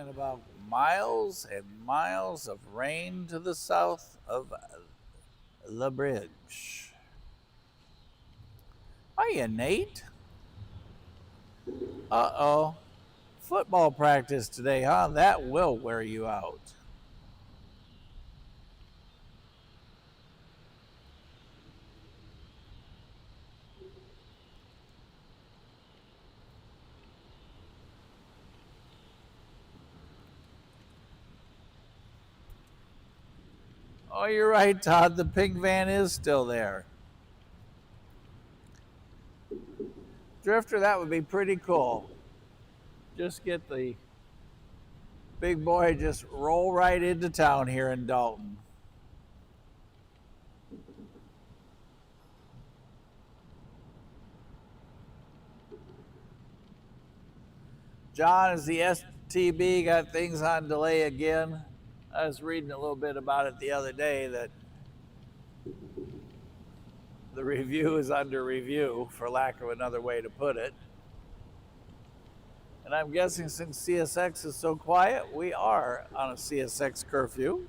[SPEAKER 1] about miles and miles of rain to the south of the bridge. Hiya, Nate. Uh-oh. Football practice today, huh? That will wear you out. Oh, you're right, Todd. The pink van is still there. Drifter, that would be pretty cool. Just get the big boy, just roll right into town here in Dalton. John, is the STB got things on delay again? I was reading a little bit about it the other day that the review is under review, for lack of another way to put it. And I'm guessing since CSX is so quiet, we are on a CSX curfew.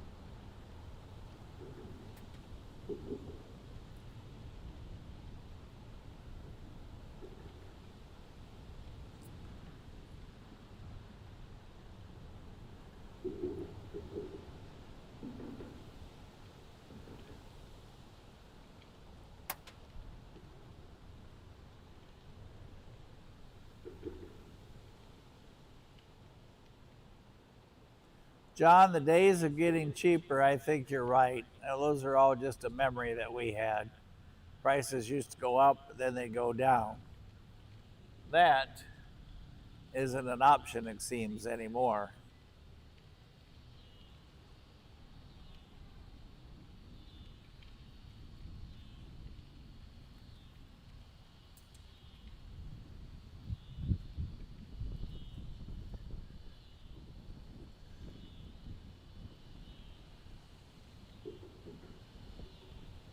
[SPEAKER 1] John, the days of getting cheaper, I think you're right. Now, those are all just a memory that we had. Prices used to go up, then they go down. That isn't an option, it seems, anymore.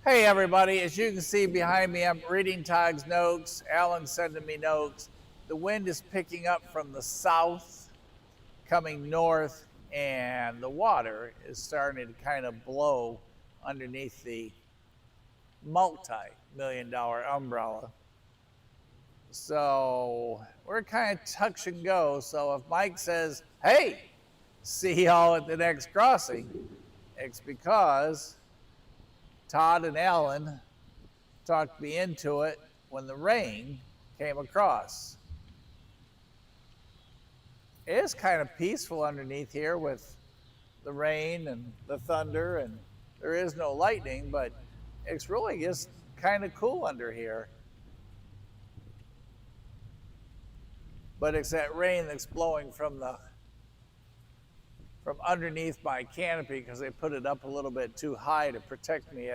[SPEAKER 1] Hey everybody, as you can see behind me, I'm reading Todd's notes. Alan's sending me notes. The wind is picking up from the south, coming north, and the water is starting to kind of blow underneath the multi-million-dollar umbrella. So we're kind of touch and go. So if Mike says, hey, see y'all at the next crossing, it's because Todd and Alan talked me into it when the rain came across. It is kind of peaceful underneath here with the rain and the thunder, and there is no lightning, but it's really just kind of cool under here. But it's that rain that's blowing from underneath my canopy because they put it up a little bit too high to protect me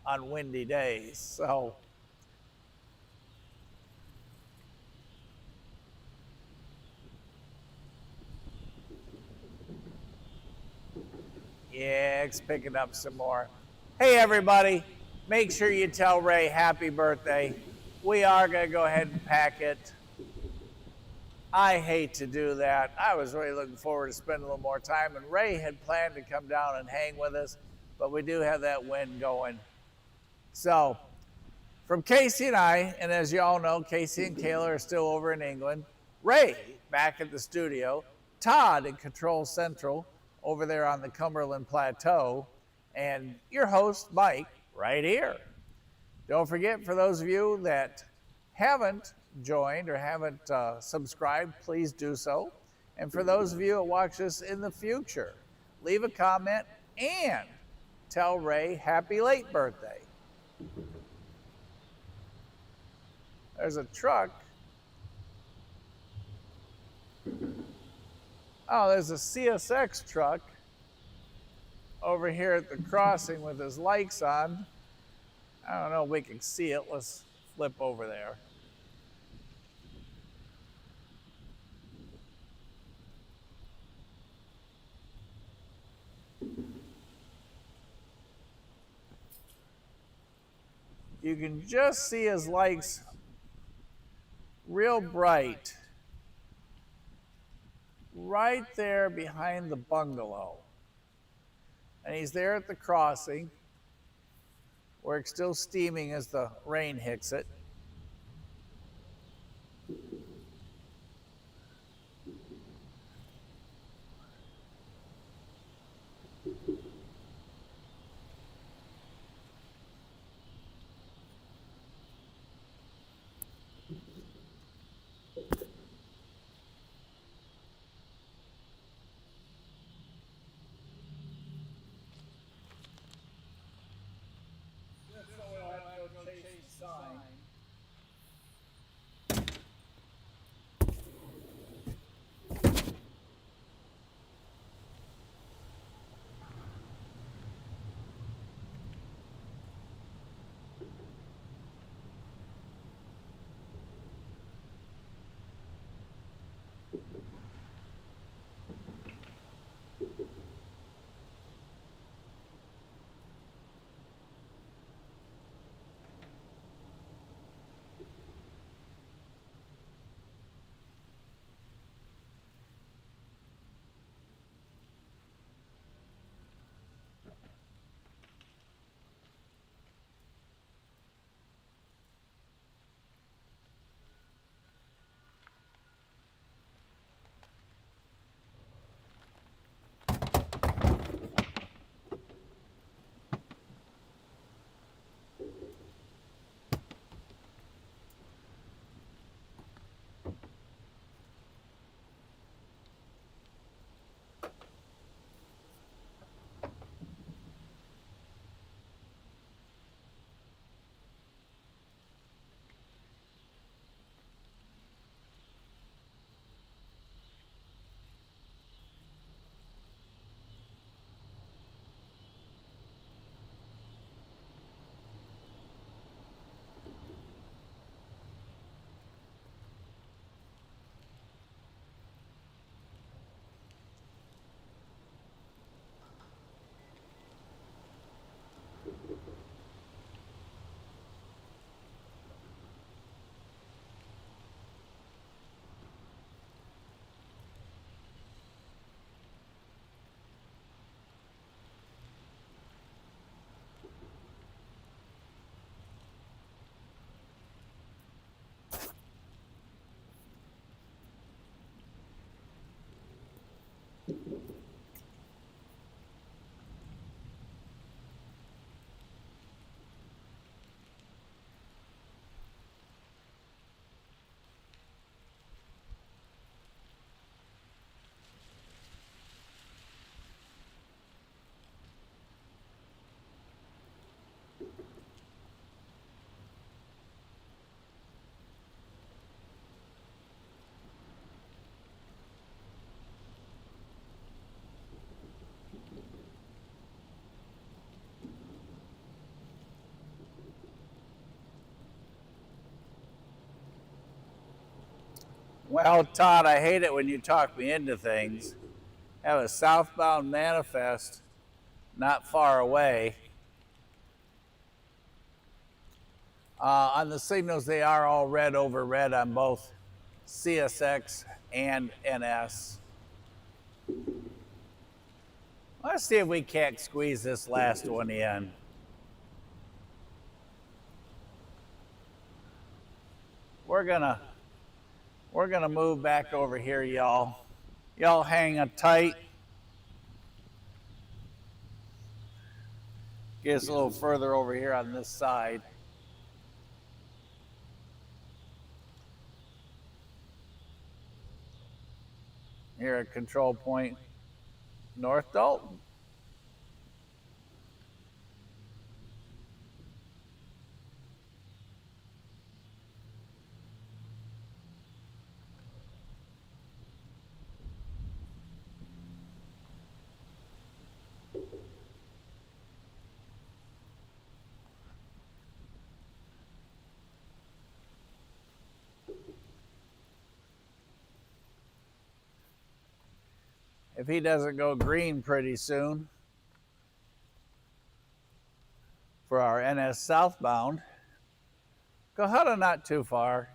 [SPEAKER 1] on windy days. So yeah, it's picking up some more. Hey everybody, make sure you tell Ray happy birthday. We are gonna go ahead and pack it. I hate to do that. I was really looking forward to spending a little more time, and Ray had planned to come down and hang with us, but we do have that wind going. So from Casey and I, and as you all know, Casey and Kayla are still over in England, Ray back at the studio, Todd in Control Central over there on the Cumberland Plateau, and your host, Mike, right here. Don't forget, for those of you that haven't joined or haven't subscribed, please do so. And for those of you that watch this in the future, leave a comment and tell Ray happy late birthday. There's a truck. Oh, there's a CSX truck over here at the crossing with his lights on. I don't know if we can see it. Let's flip over there. You can just see his lights real bright right there behind the bungalow. And he's there at the crossing where it's still steaming as the rain hits it. Well, Todd, I hate it when you talk me into things. I have a southbound manifest not far away. On the signals, they are all red over red on both CSX and NS. Let's see if we can't squeeze this last one in. We're gonna move back over here, y'all. Y'all hang tight. Get us a little further over here on this side. Here at control point, North Dalton. If he doesn't go green pretty soon for our NS southbound, Cohutta not too far.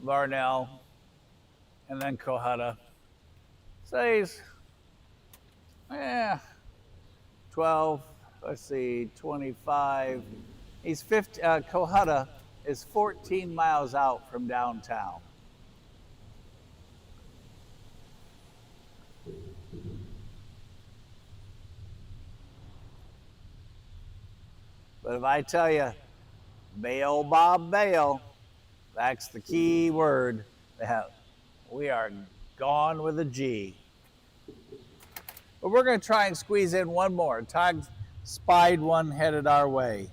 [SPEAKER 1] Varnell, and then Cohutta. So he's, 12, let's see, 25. He's 50, Cohutta is 14 miles out from downtown. But if I tell you, bail, Bob, bail, that's the key word. We are gone with a G. But we're going to try and squeeze in one more. Todd spied one headed our way.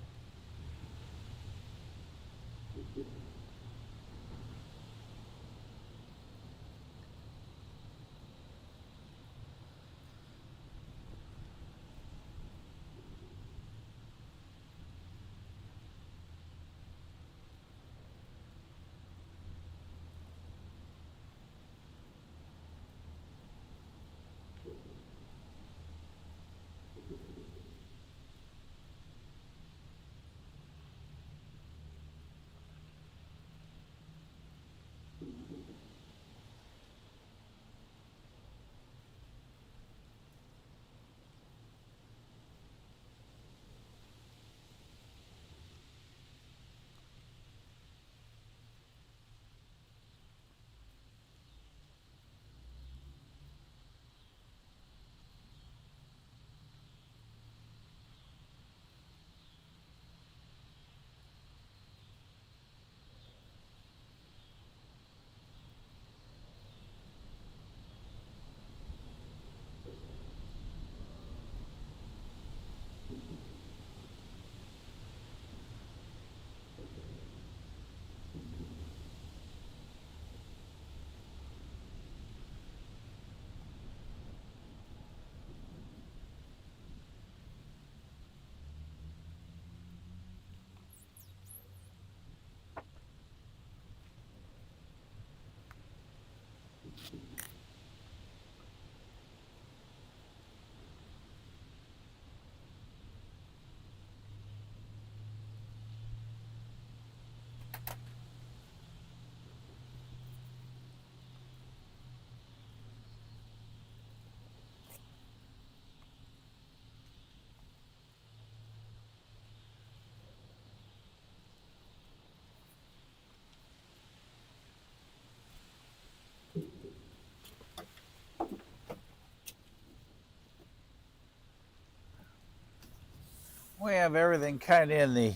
[SPEAKER 1] We have everything kind of in the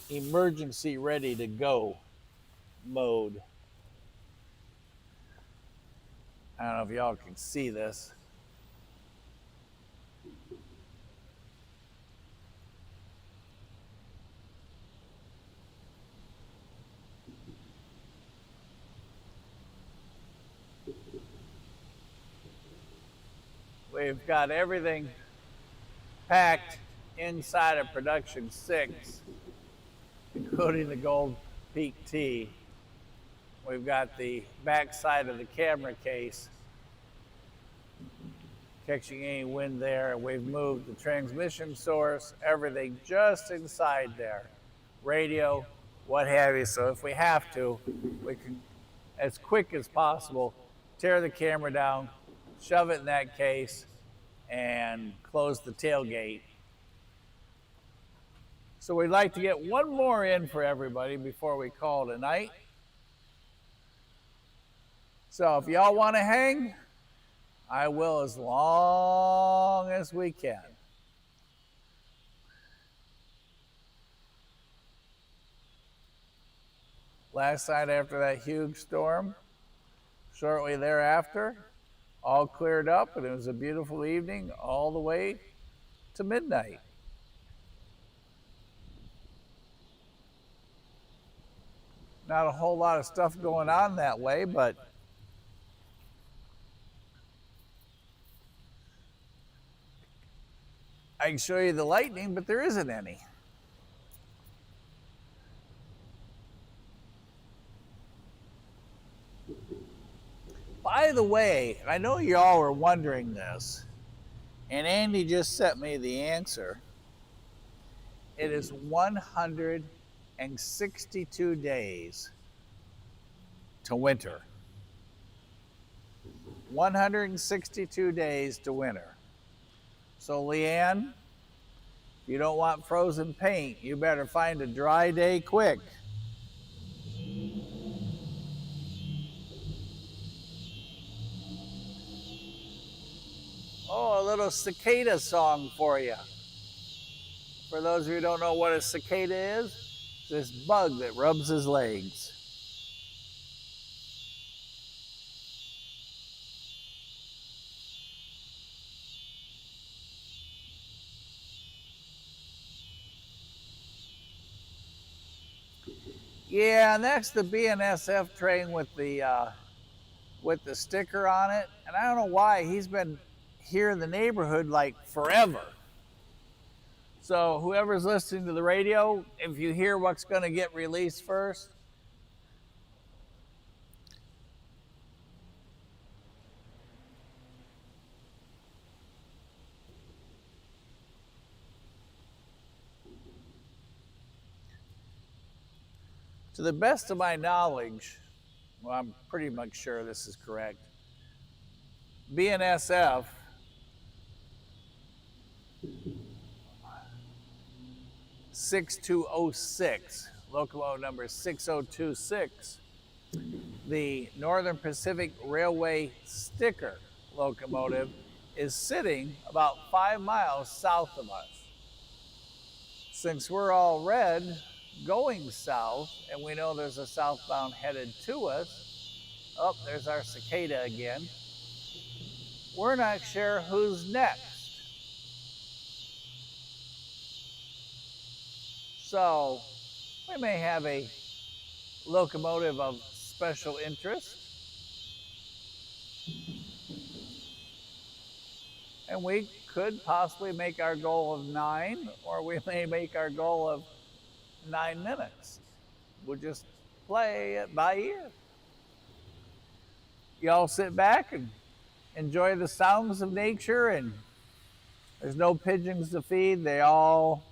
[SPEAKER 1] emergency ready to go mode. I don't know if y'all can see this. We've got everything packed inside of production 6, including the Gold Peak T. We've got the back side of the camera case catching any wind there. We've moved the transmission source, everything just inside there. Radio, what have you. So if we have to, we can, as quick as possible, tear the camera down, shove it in that case, and close the tailgate. So we'd like to get one more in for everybody before we call it a night. So if y'all want to hang, I will as long as we can. Last night after that huge storm, shortly thereafter, all cleared up, and it was a beautiful evening all the way to midnight. Not a whole lot of stuff going on that way, but I can show you the lightning, but there isn't any. By the way, I know y'all are wondering this, and Andy just sent me the answer. It is 162 days to winter. 162 days to winter. So Leanne, if you don't want frozen paint, you better find a dry day quick. Oh, a little cicada song for you. For those of you who don't know what a cicada is, this bug that rubs his legs. Yeah, and that's the BNSF train with the sticker on it. And I don't know why, he's been here in the neighborhood like forever. So whoever's listening to the radio, if you hear what's going to get released first, to the best of my knowledge, well, I'm pretty much sure this is correct, BNSF '6206, locomotive number 6026, the Northern Pacific Railway sticker locomotive, is sitting about 5 miles south of us. Since we're all red going south, and we know there's a southbound headed to us, oh, there's our cicada again, we're not sure who's next. So we may have a locomotive of special interest, and we could possibly make our goal of 9, or we may make our goal of 9 minutes. We'll just play it by ear. Y'all sit back and enjoy the sounds of nature, and there's no pigeons to feed. They all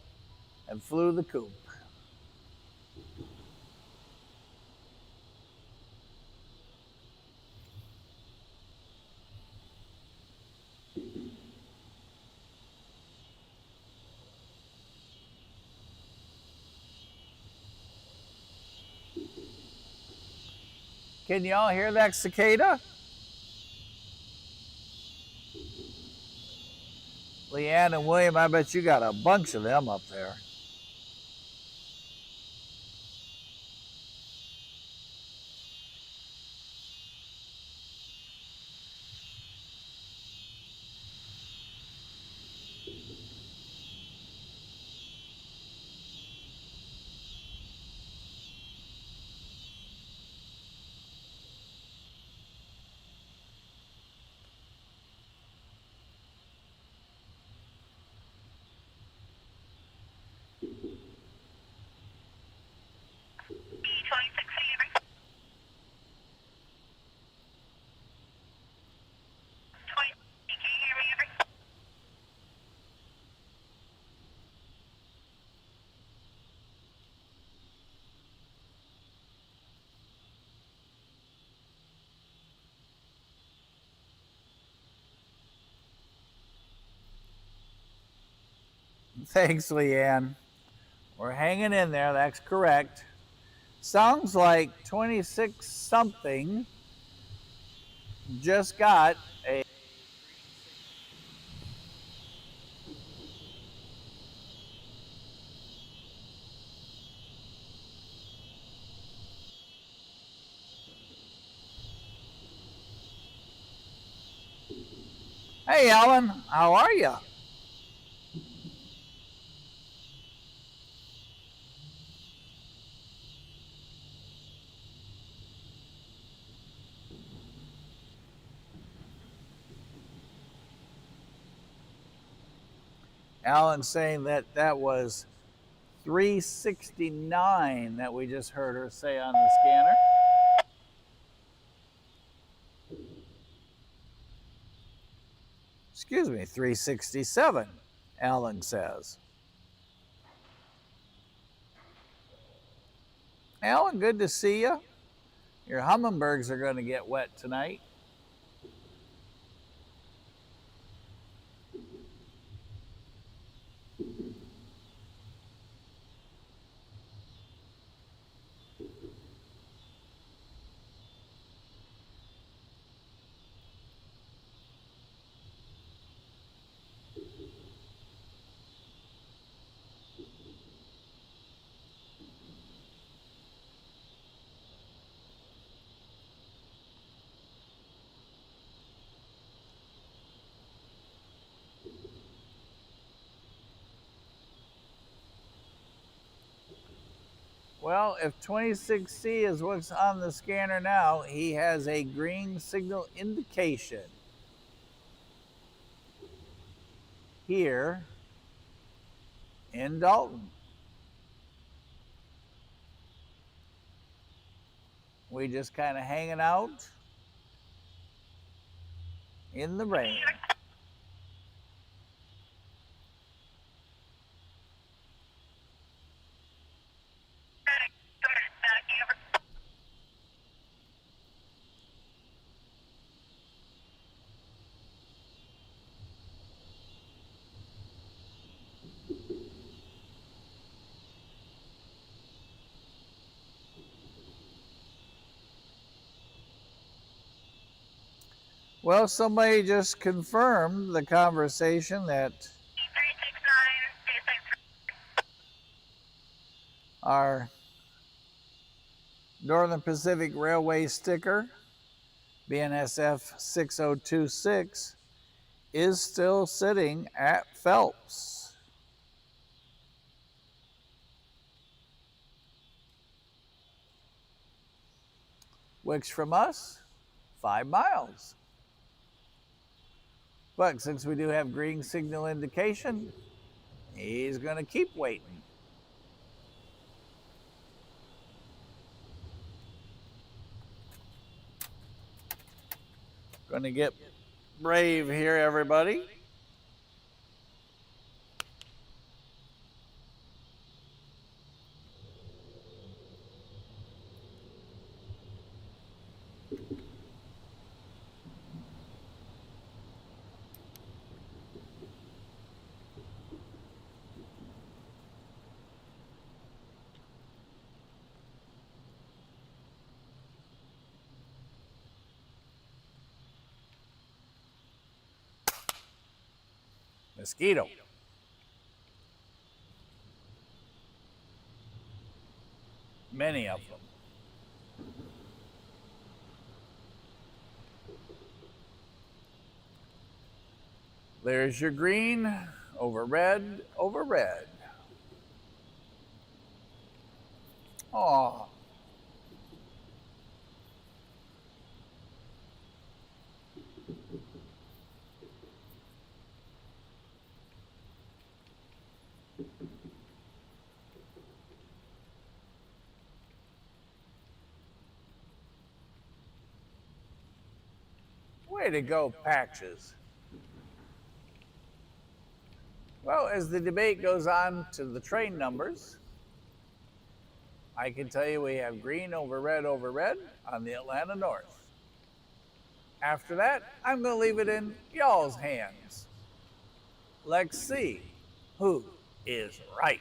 [SPEAKER 1] have flew the coop. Can y'all hear that cicada? Leanne and William, I bet you got a bunch of them up there. Thanks, Leanne. We're hanging in there, that's correct. Sounds like 26 something just got a Hey Ellen, how are you? Alan's saying that that was 369 that we just heard her say on the scanner. Excuse me, 367, Alan says. Alan, good to see you. Your hummingbirds are going to get wet tonight. Well, if 26C is what's on the scanner now, he has a green signal indication here in Dalton. We just kind of hanging out in the rain. Well, somebody just confirmed the conversation that our Northern Pacific Railway sticker, BNSF6026, is still sitting at Phelps. Which from us, 5 miles. But since we do have green signal indication, he's going to keep waiting. Going to get brave here, everybody. Mosquito. Many of them. There's your green over red over red. Aw. Way to go, Patches. Well, as the debate goes on to the train numbers, I can tell you we have green over red on the Atlanta North. After that, I'm going to leave it in y'all's hands. Let's see who is right.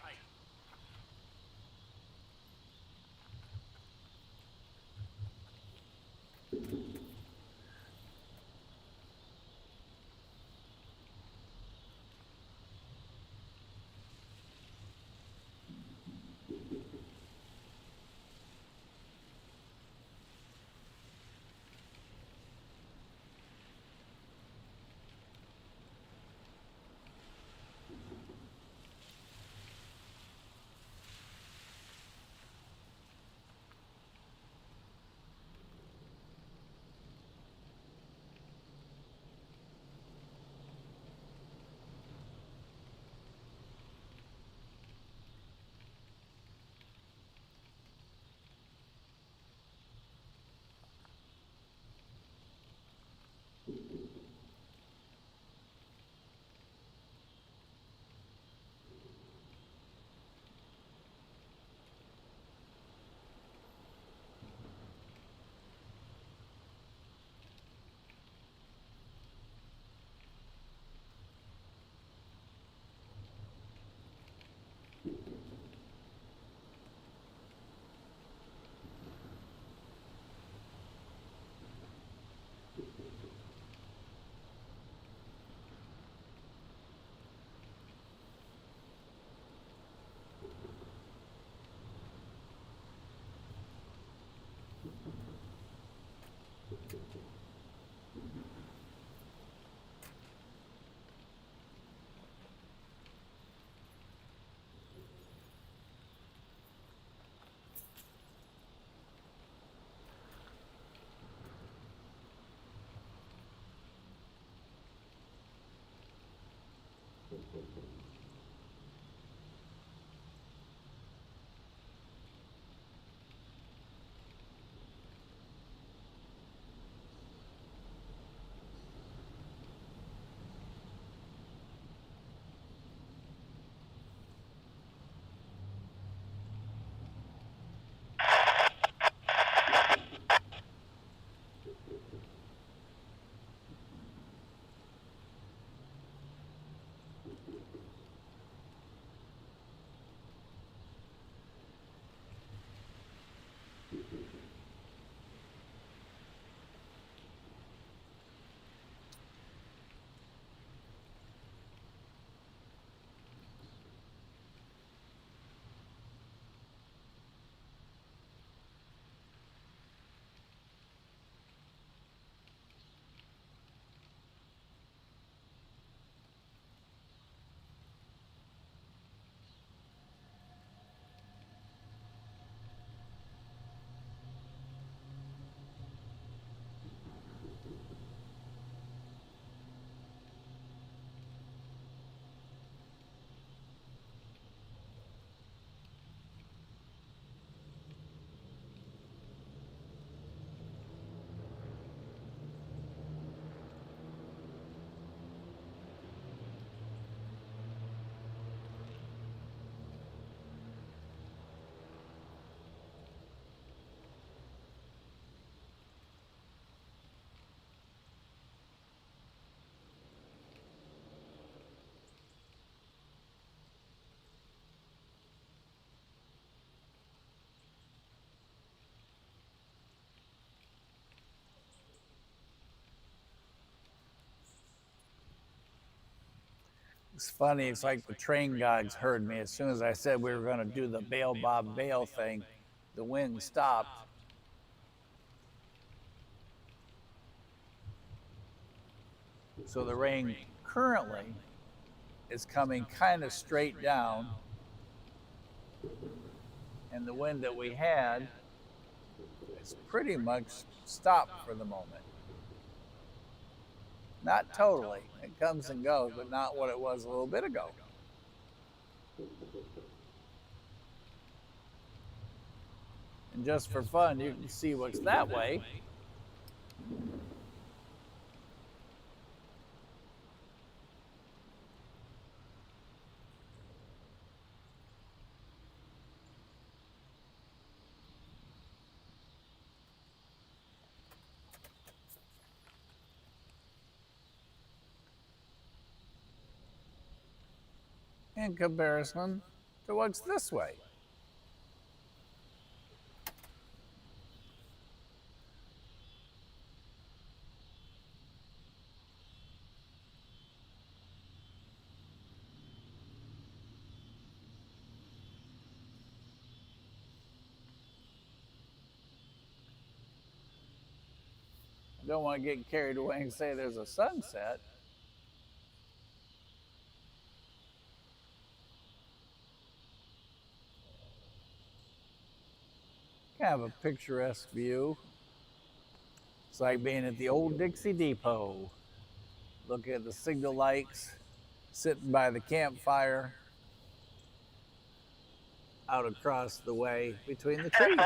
[SPEAKER 1] It's funny, it's like the train gods heard me. As soon as I said we were going to do the bail bob bail thing, the wind stopped. So the rain currently is coming kind of straight down, and the wind that we had is pretty much stopped for the moment. Not totally, it comes and goes, but not what it was a little bit ago. And just for fun, you can see what's that way. In comparison to what's this way. I don't want to get carried away and say there's a sunset. Kind of a picturesque view. It's like being at the old Dixie Depot. Looking at the signal lights, sitting by the campfire out across the way between the trees.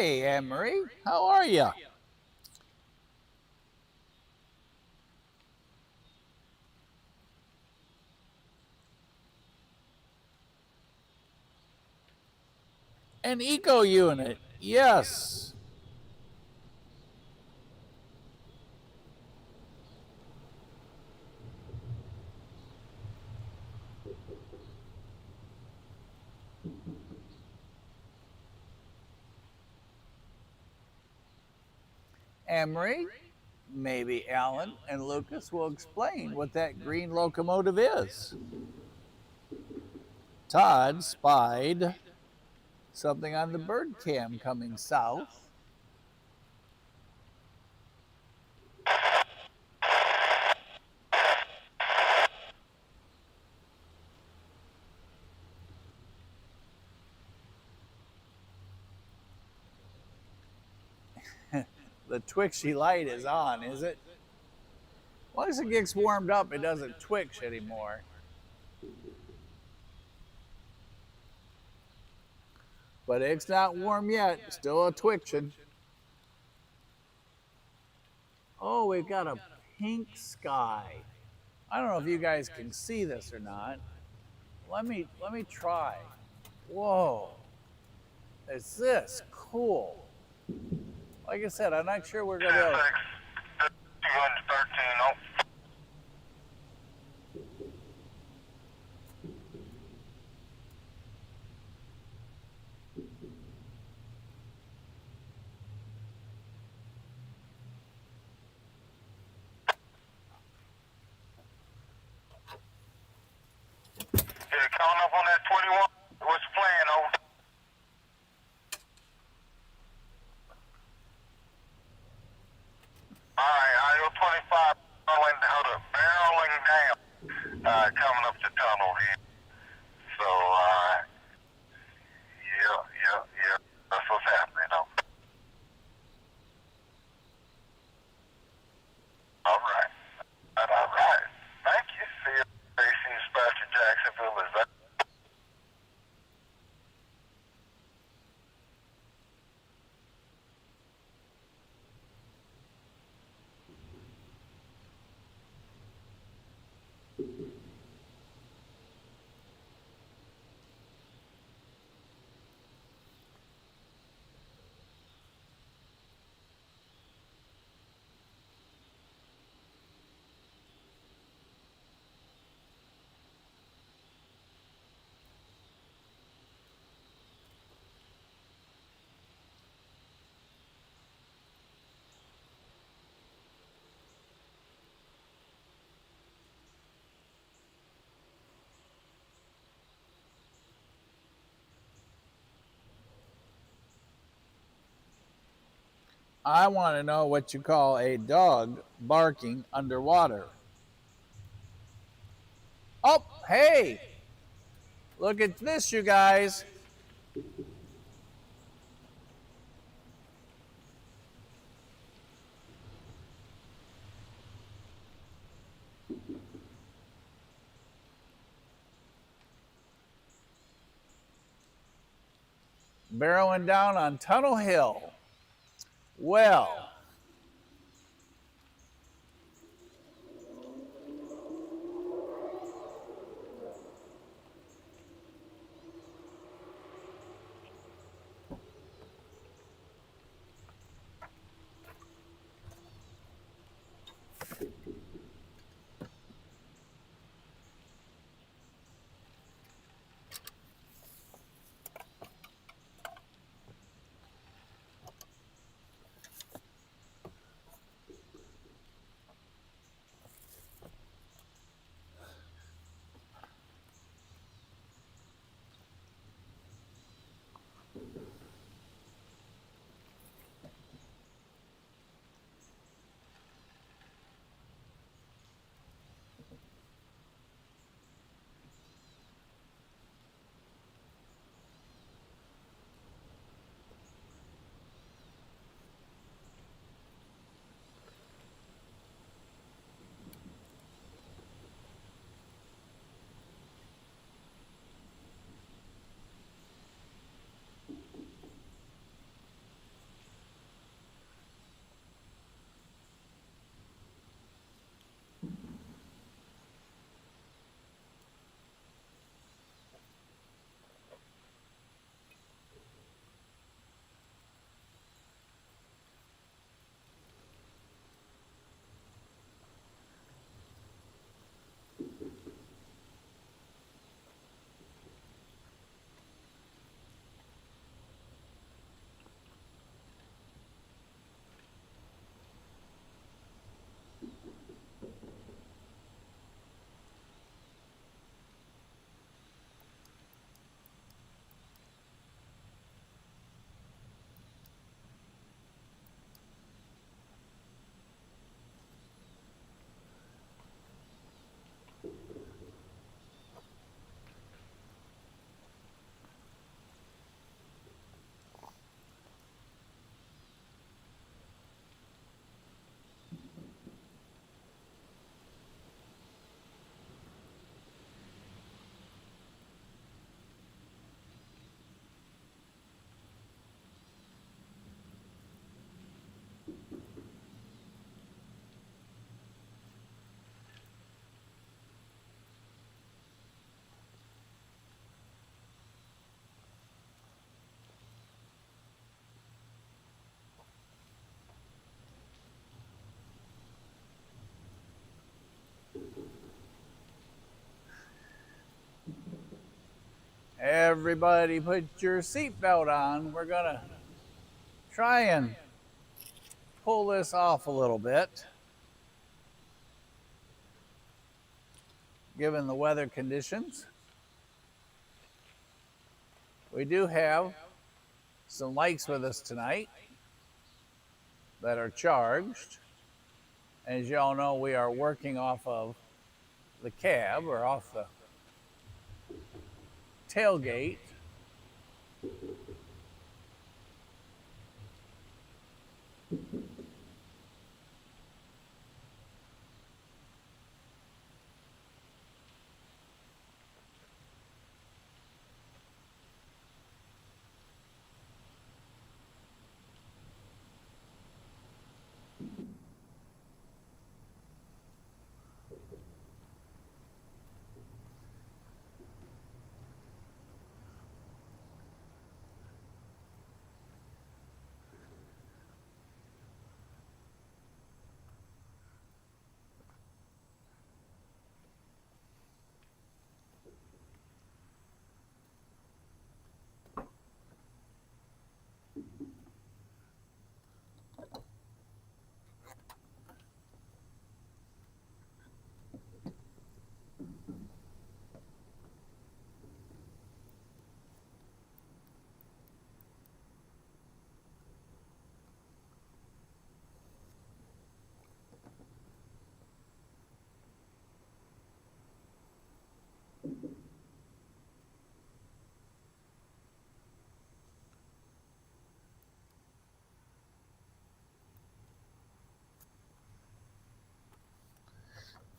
[SPEAKER 1] Hey, Anne-Marie, how are you? An eco unit, yes. Anne-Marie, maybe Alan and Lucas will explain what that green locomotive is. Todd spied something on the bird cam coming south. The twitchy light is on, is it? Once it gets warmed up, it doesn't twitch anymore. But it's not warm yet, still a twitching. Oh, we've got a pink sky. I don't know if you guys can see this or not. Let me try. Whoa. Is this cool? Like I said, I'm not sure we're gonna be able to.
[SPEAKER 2] 213, Yeah, coming up on that 21. What's the plan, over? Alright, IO 25 barreling down, coming up the tunnel here. So, yeah. That's what's happening, over. Alright. Alright. Thank you. See you. AC Dispatcher Jacksonville is that.
[SPEAKER 1] I want to know what you call a dog barking underwater. Oh, hey! Look at this, you guys. Barreling down on Tunnel Hill. Well, Everybody put your seatbelt on. We're gonna try and pull this off a little bit, given the weather conditions. We do have some lights with us tonight that are charged. As you all know, we are working off of the cab or off the tailgate.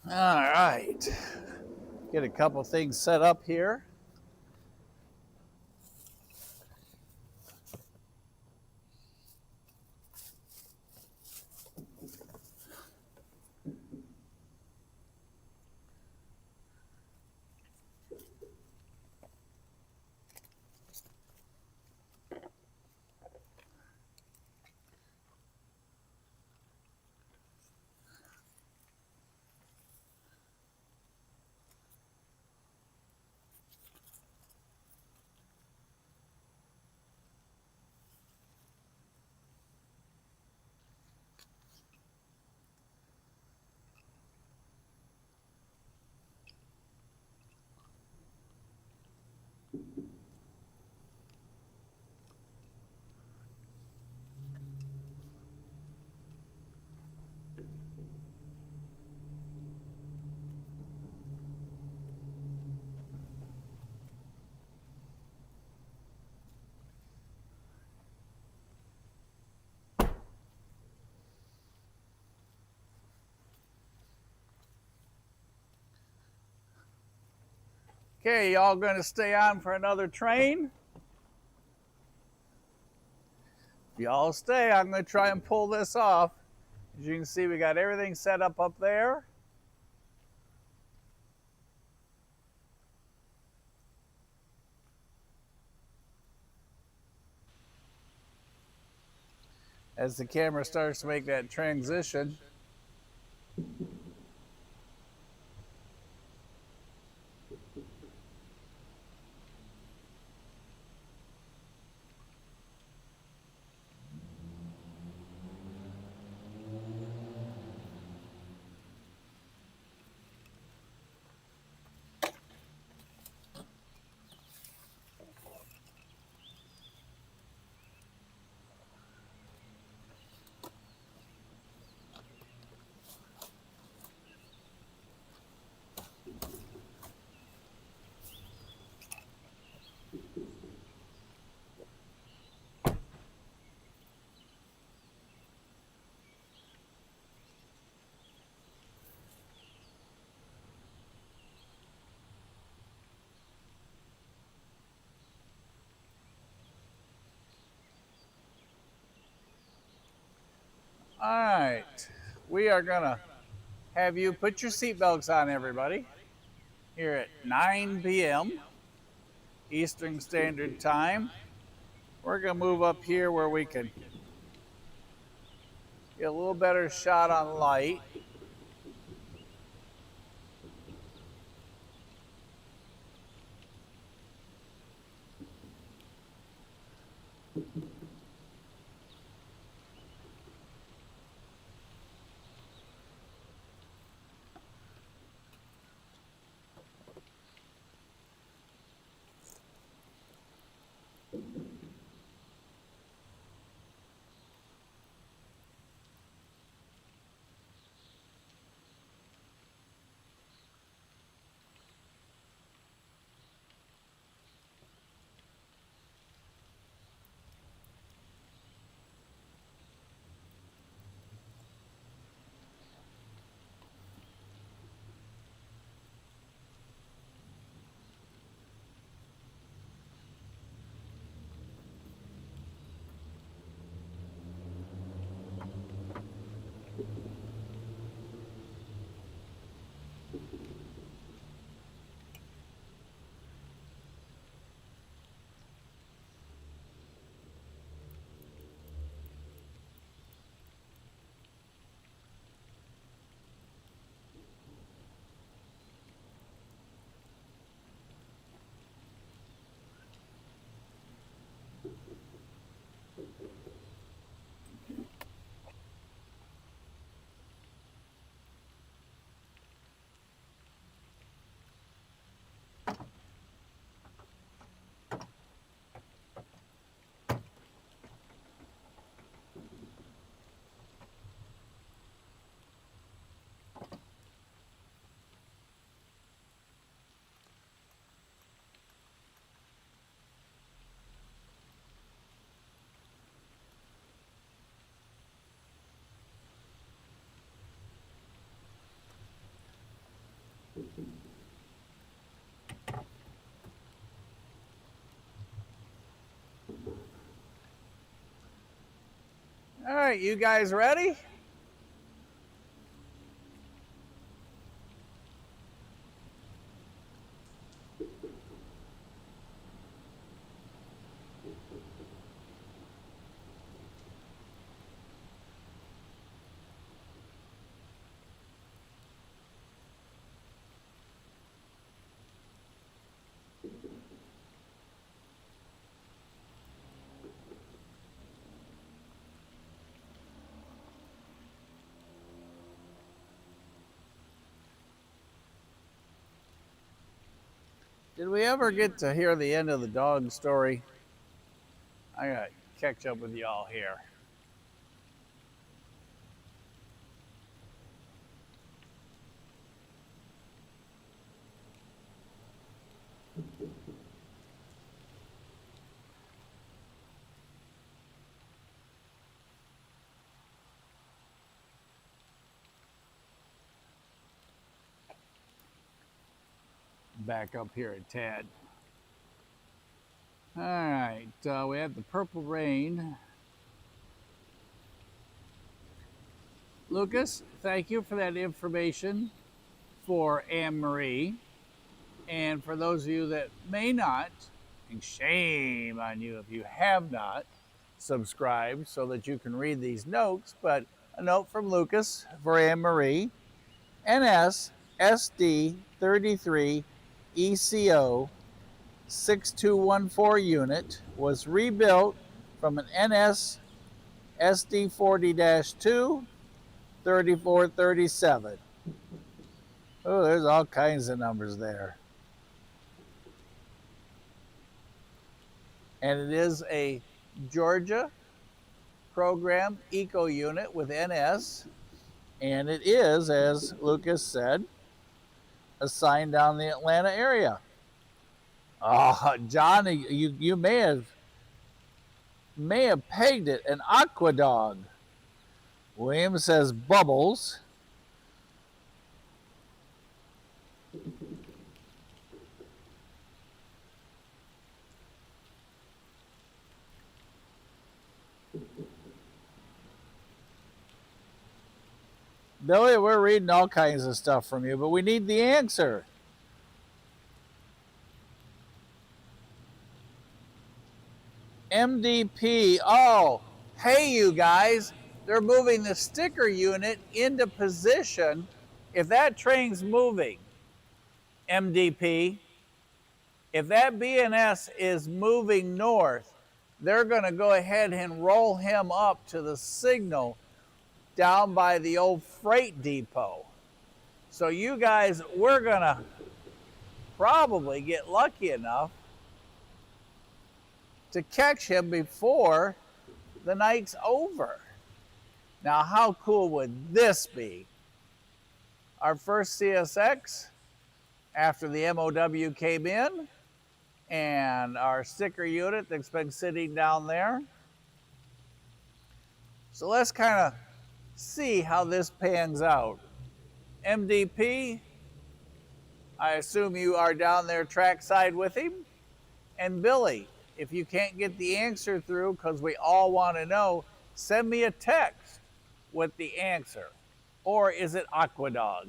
[SPEAKER 1] All right, get a couple things set up here. Okay, y'all gonna stay on for another train? If y'all stay, I'm gonna try and pull this off. As you can see, we got everything set up there. As the camera starts to make that transition. All right, we are gonna have you put your seatbelts on, everybody. Here at 9 p.m. Eastern Standard Time. We're gonna move up here where we can get a little better shot on light. All right, you guys ready? Did we ever get to hear the end of the dog story? I gotta catch up with y'all here. Back up here at Tad. All right, we have the purple rain. Lucas, thank you for that information for Anne-Marie. And for those of you that may not, and shame on you if you have not subscribed so that you can read these notes, but a note from Lucas for Anne-Marie. NS-SD33ECO 6214 unit was rebuilt from an NS SD40-2 3437. Oh, there's all kinds of numbers there. And it is a Georgia program eco unit with NS. And it is, as Lucas said, assigned down the Atlanta area. Oh, John, you may have pegged it, an aqua dog. William says bubbles. Billy, we're reading all kinds of stuff from you, but we need the answer. MDP. Oh, hey, you guys, they're moving the sticker unit into position. If that train's moving, MDP, if that BNS is moving north, they're going to go ahead and roll him up to the signal down by the old freight depot. So you guys, we're going to probably get lucky enough to catch him before the night's over. Now, how cool would this be? Our first CSX after the MOW came in, and our sticker unit that's been sitting down there. So let's kind of see how this pans out. MDP, I assume you are down there trackside with him. And Billy, if you can't get the answer through, because we all want to know, send me a text with the answer. Or is it Aquadog?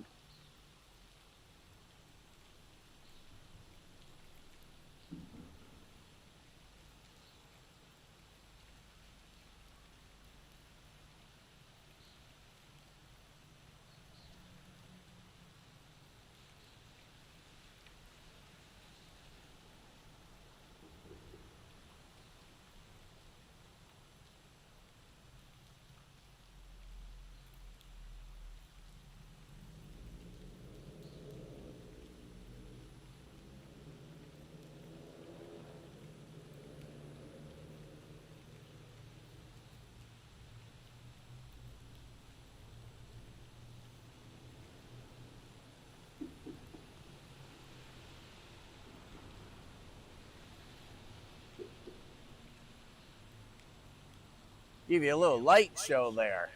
[SPEAKER 1] Give you a little light show there.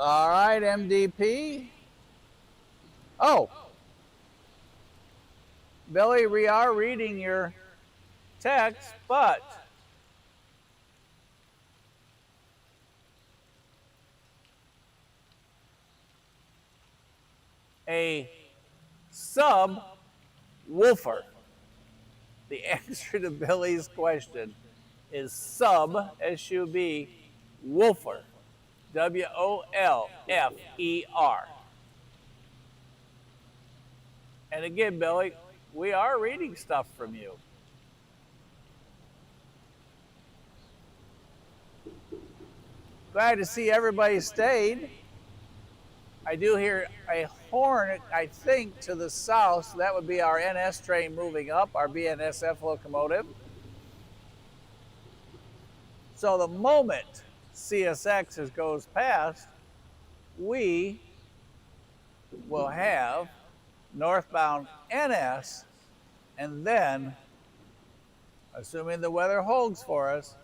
[SPEAKER 1] All right, MDP. Oh, Billy, we are reading your text, but a subwoofer. The answer to Billy's question is S-U-B, woofer. W-O-L-F-E-R. And again, Billy, we are reading stuff from you. Glad to see everybody stayed. I do hear a horn, I think, to the south. So that would be our NS train moving up, our BNSF locomotive. So the moment CSX goes past, we will have northbound NS, and then, assuming the weather holds for us,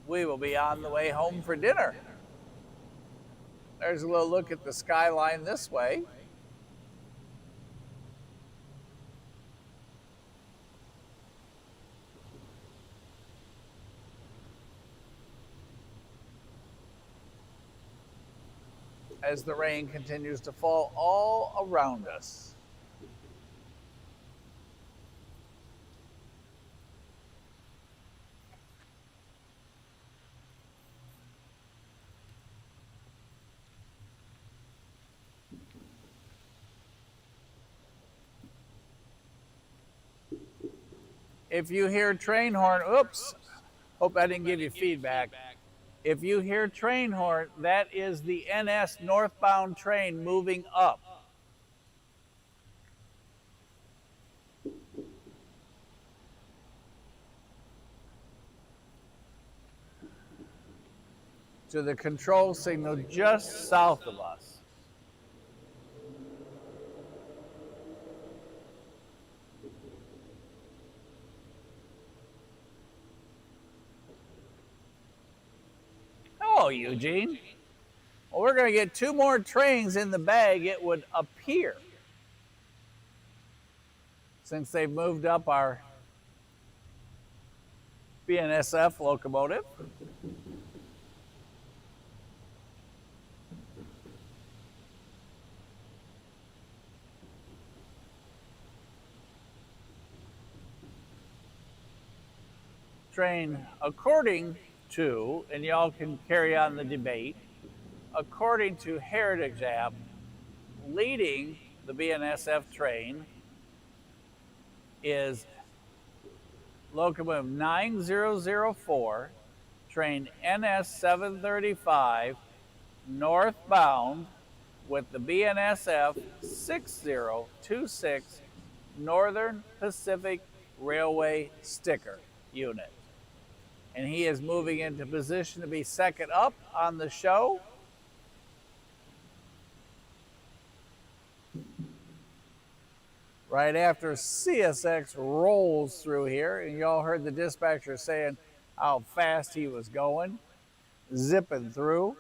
[SPEAKER 1] we will be on the way home for dinner. There's a little look at the skyline this way. As the rain continues to fall all around us. If you hear train horn, oops, hope I didn't give you feedback. If you hear train horn, that is the NS northbound train moving up. To the control signal just south of us. Hello, Eugene. Well, we're going to get 2 more trains in the bag, it would appear, since they've moved up our BNSF locomotive. Train, according to, and y'all can carry on the debate, according to Heritage app, leading the BNSF train is locomotive 9004, train NS735, northbound with the BNSF 6026 Northern Pacific Railway sticker unit. And he is moving into position to be second up on the show. Right after CSX rolls through here, and y'all heard the dispatcher saying how fast he was going, zipping through.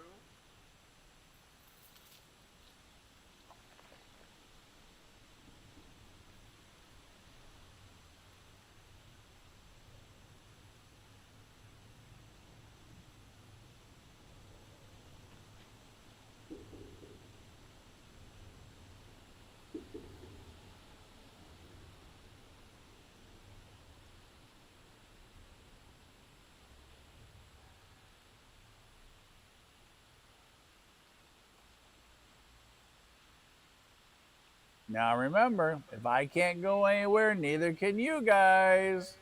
[SPEAKER 1] Now remember, if I can't go anywhere, neither can you guys.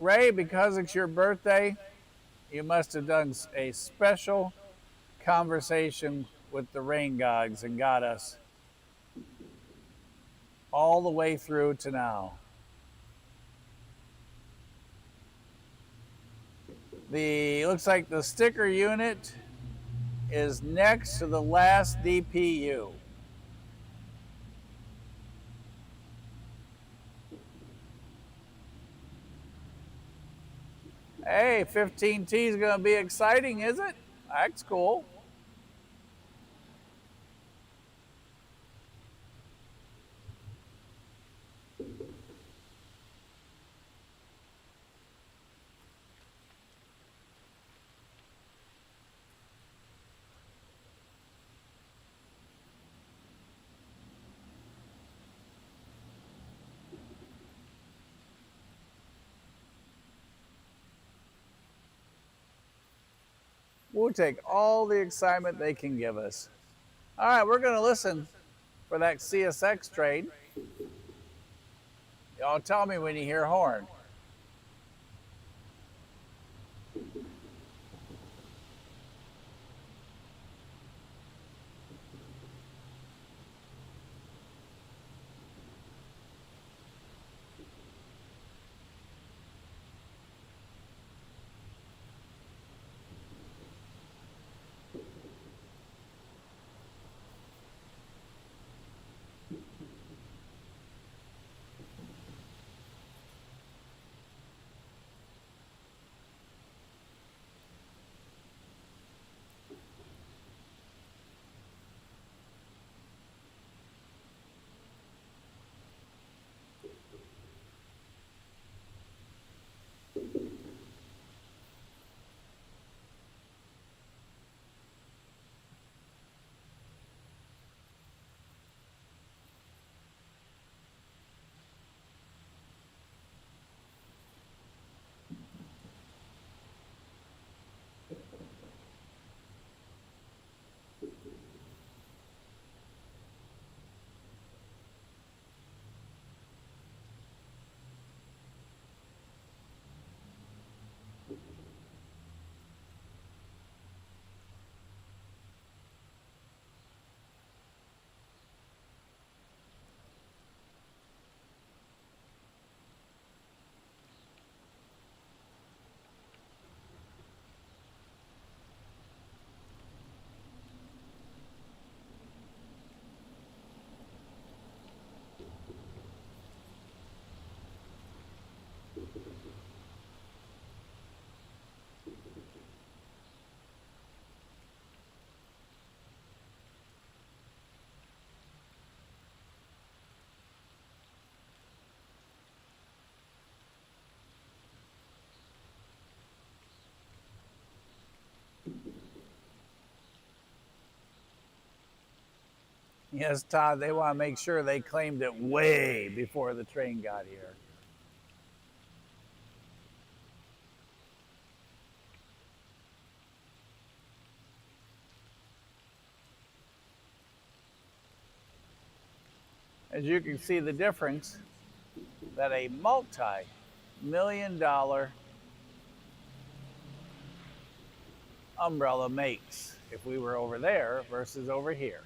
[SPEAKER 1] Ray, because it's your birthday, you must have done a special conversation with the rain gods and got us all the way through to now. Looks like the sticker unit is next to the last DPU. Hey, 15T is going to be exciting, is it? That's cool. We'll take all the excitement they can give us. All right, we're going to listen for that CSX train. Y'all tell me when you hear horn. Yes, Todd, they want to make sure they claimed it way before the train got here. As you can see the difference that a multi-million-dollar umbrella makes if we were over there versus over here.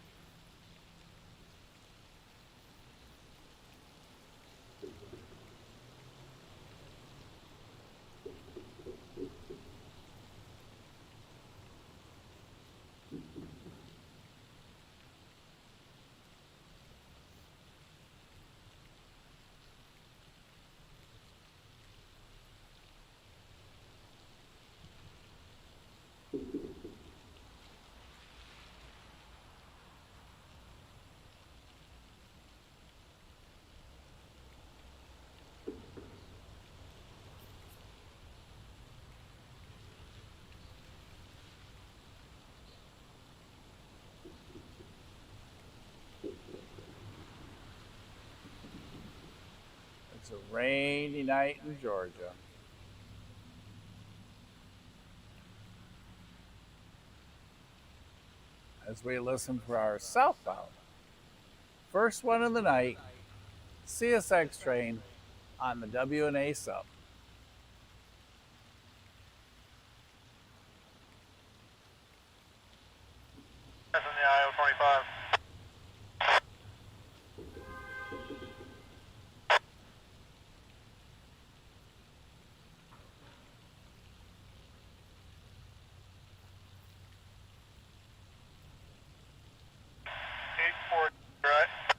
[SPEAKER 1] It's a rainy night in Georgia. As we listen for our southbound, first one of the night, CSX train on the WNA sub.
[SPEAKER 2] That's in the IO25. Right.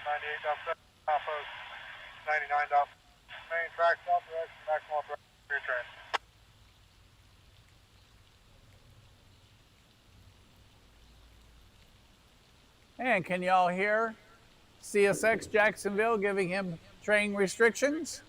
[SPEAKER 2] 98.7, outpost 99. Main track south direction, maximum direction, rear train.
[SPEAKER 1] And can y'all hear CSX Jacksonville giving him train restrictions?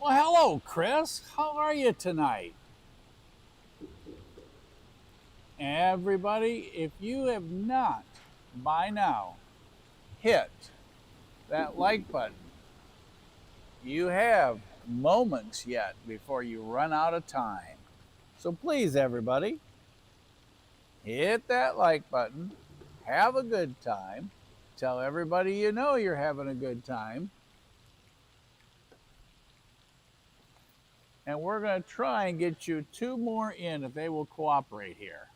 [SPEAKER 1] Well, hello, Chris. How are you tonight? Everybody, if you have not by now hit that like button, you have moments yet before you run out of time. So please, everybody, hit that like button, have a good time, tell everybody you know you're having a good time, and we're going to try and get you 2 more in if they will cooperate here.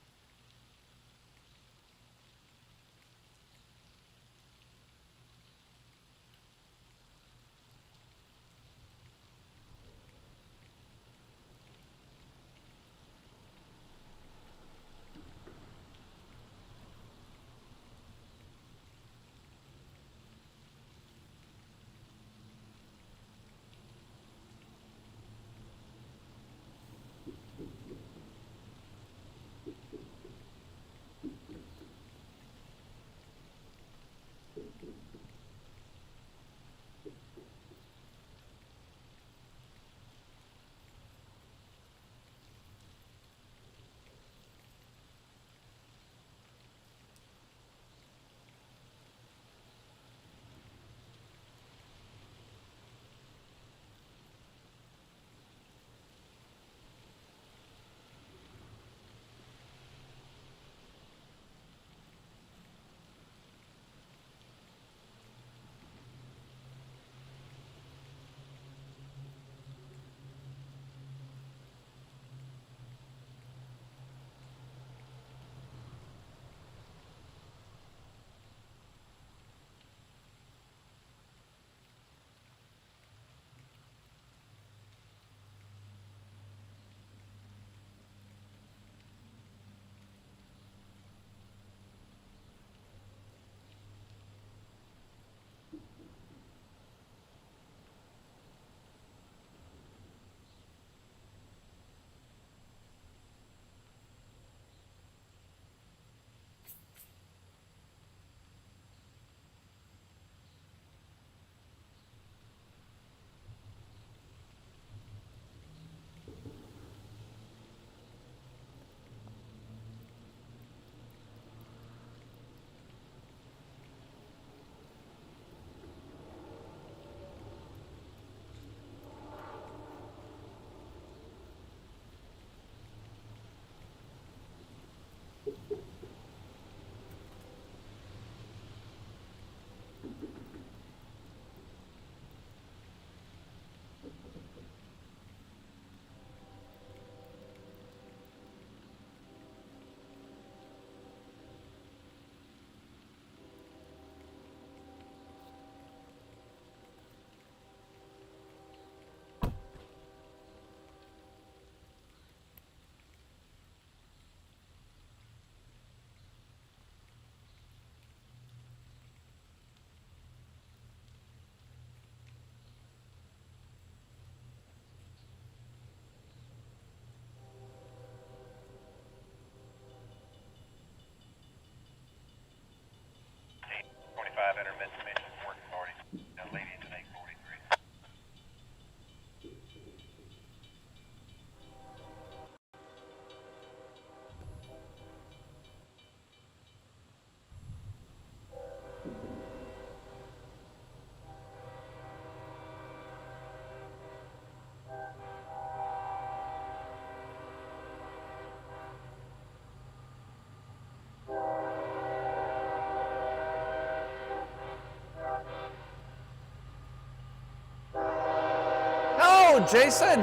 [SPEAKER 1] Jason.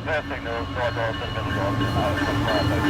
[SPEAKER 2] Passing those guardrails in the middle of the traffic.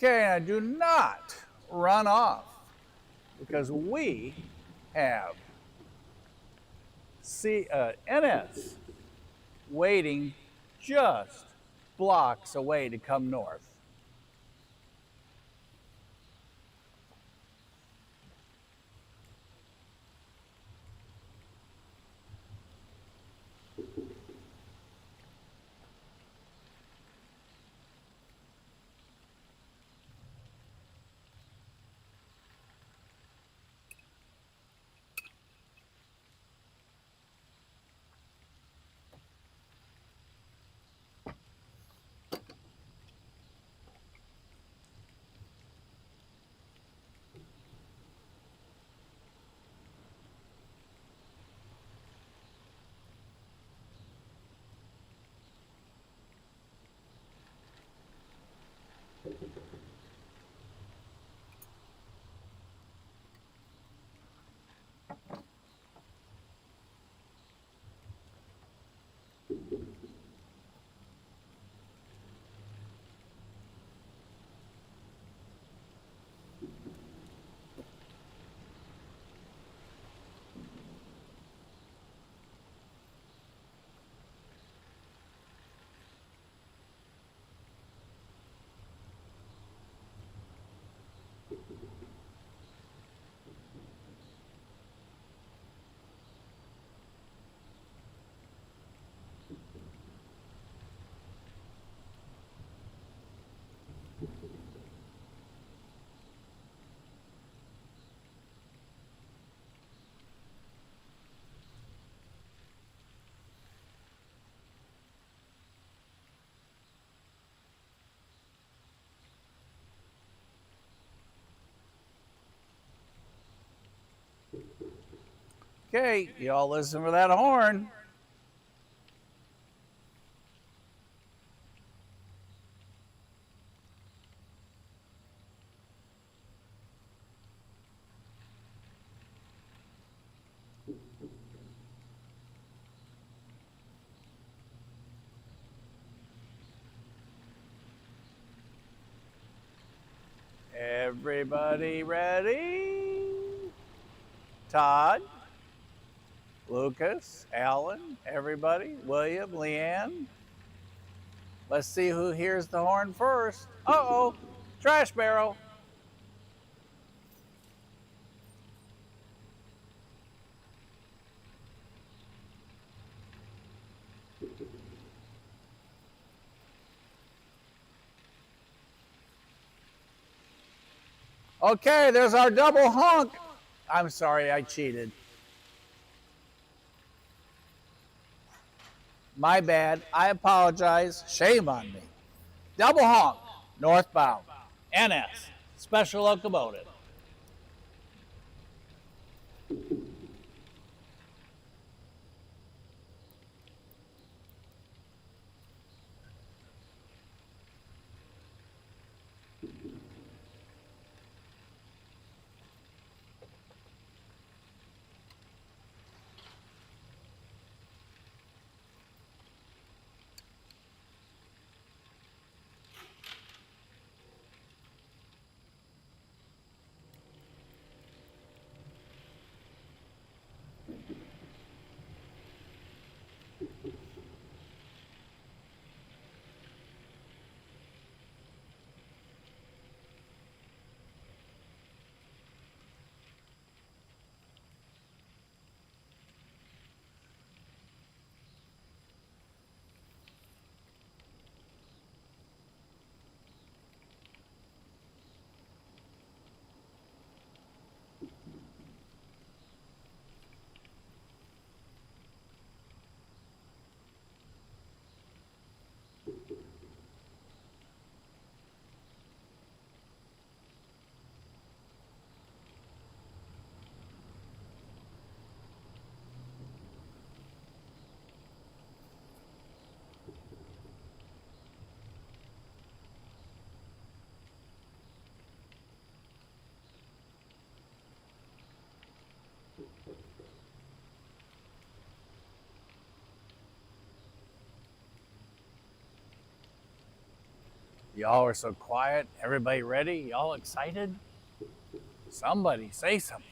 [SPEAKER 1] Okay, now do not run off because we have NS waiting just blocks away to come north. Okay, y'all listen for that horn. Everybody ready? Todd, Lucas, Alan, everybody, William, Leanne. Let's see who hears the horn first. Uh-oh, trash barrel. Okay, there's our double honk. I'm sorry, I cheated. My bad, I apologize, shame on me. Double honk, northbound, NS, special locomotive. Y'all are so quiet. Everybody ready? Y'all excited? Somebody say something.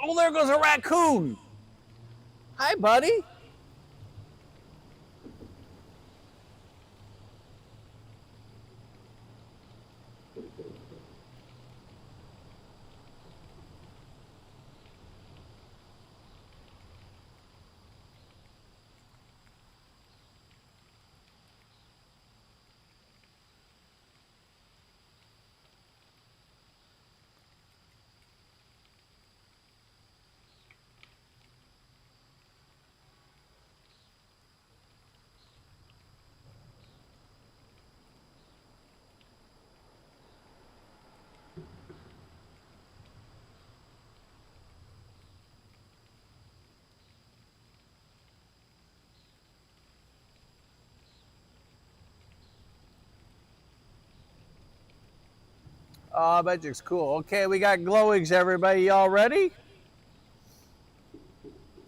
[SPEAKER 1] Oh, there goes a raccoon. Hi, buddy. Oh, magic's cool. Okay, we got glowings, everybody. Y'all ready?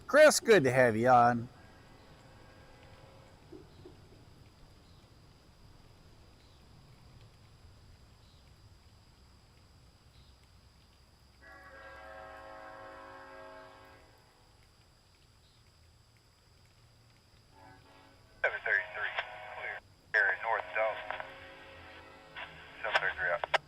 [SPEAKER 1] Chris, good to have you on.
[SPEAKER 2] Clear. Area north Dalton. 733 out.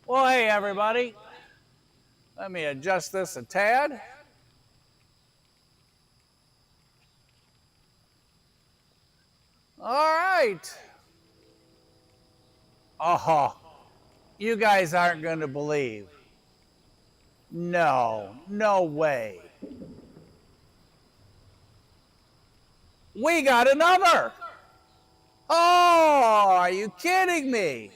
[SPEAKER 1] Well, hey, everybody. Let me adjust this a tad. All right. Oh, you guys aren't going to believe. No, no way. We got another. Oh, are you kidding me?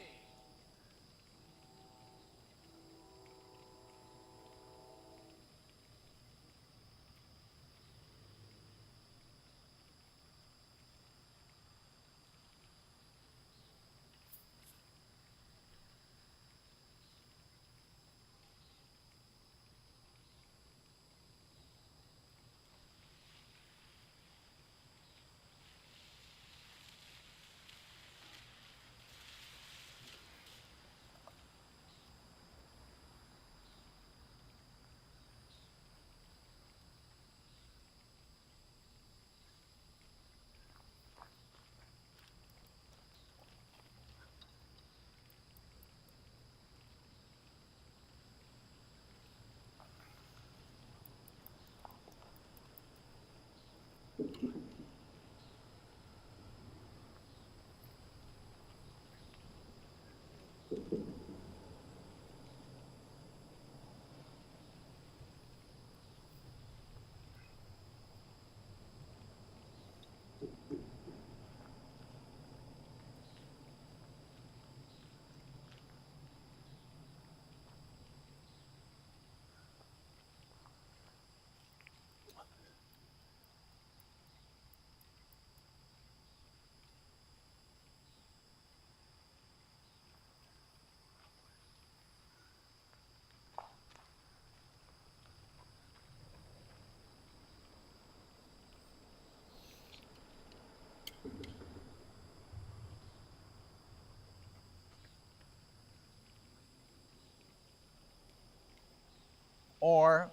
[SPEAKER 1] Or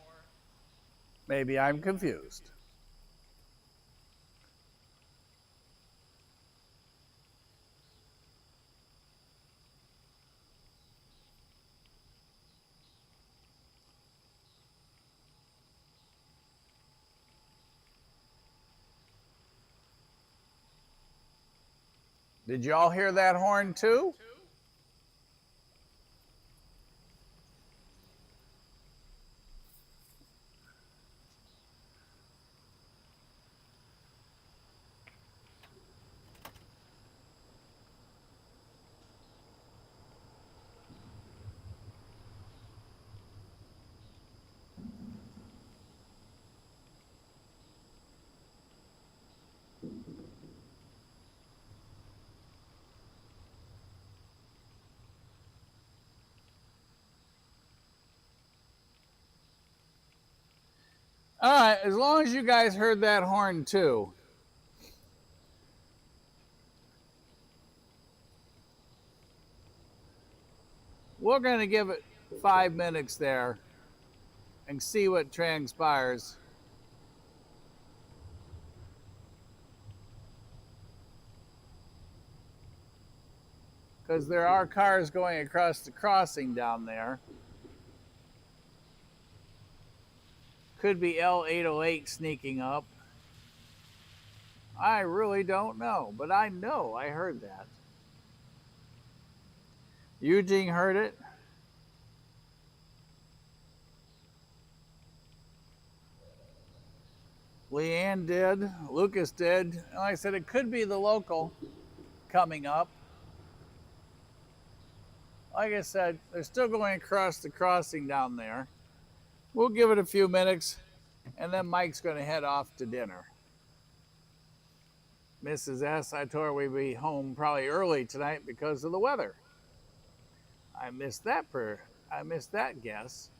[SPEAKER 1] maybe I'm confused. Did y'all hear that horn too? All right, as long as you guys heard that horn too. We're going to give it 5 minutes there and see what transpires. Because there are cars going across the crossing down there. Could be L808 sneaking up. I really don't know, but I know I heard that. Eugene heard it. Leanne did. Lucas did. Like I said, it could be the local coming up. Like I said, they're still going across the crossing down there. We'll give it a few minutes, and then Mike's going to head off to dinner. Mrs. S, I told her we'd be home probably early tonight because of the weather. I missed that guess.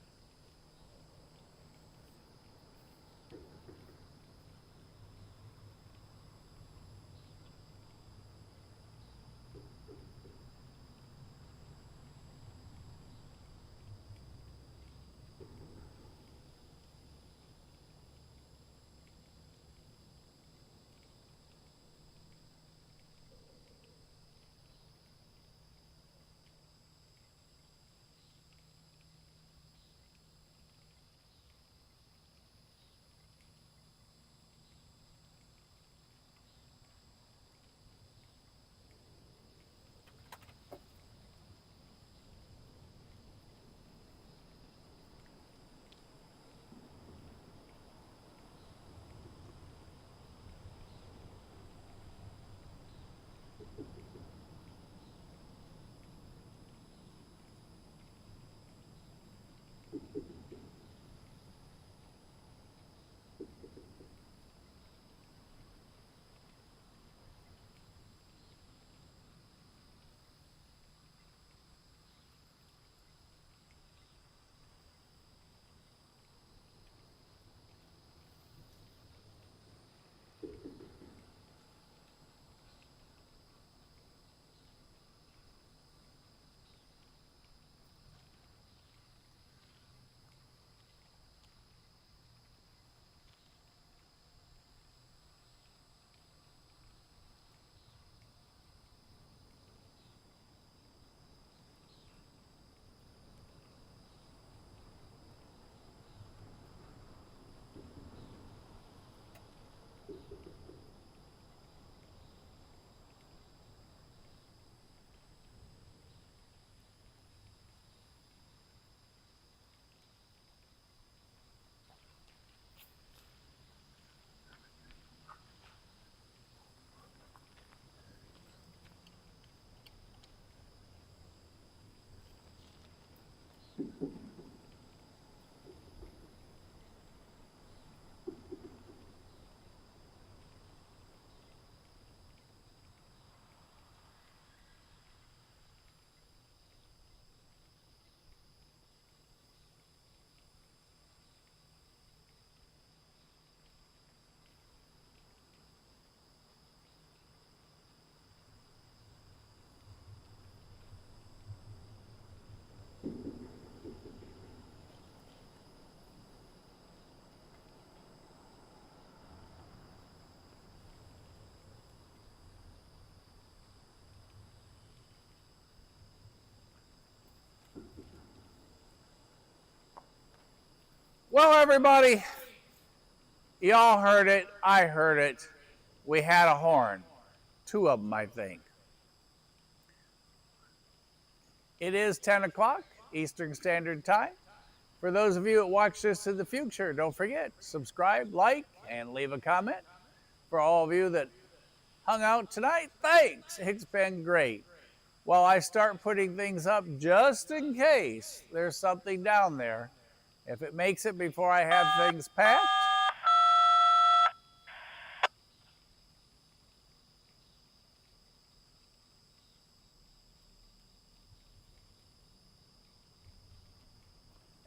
[SPEAKER 1] Well, everybody, y'all heard it. I heard it. We had a horn. 2 of them, I think. It is 10 o'clock Eastern Standard Time. For those of you that watch this in the future, don't forget, subscribe, like, and leave a comment. For all of you that hung out tonight, thanks. It's been great. While I start putting things up just in case there's something down there, if it makes it before I have things packed,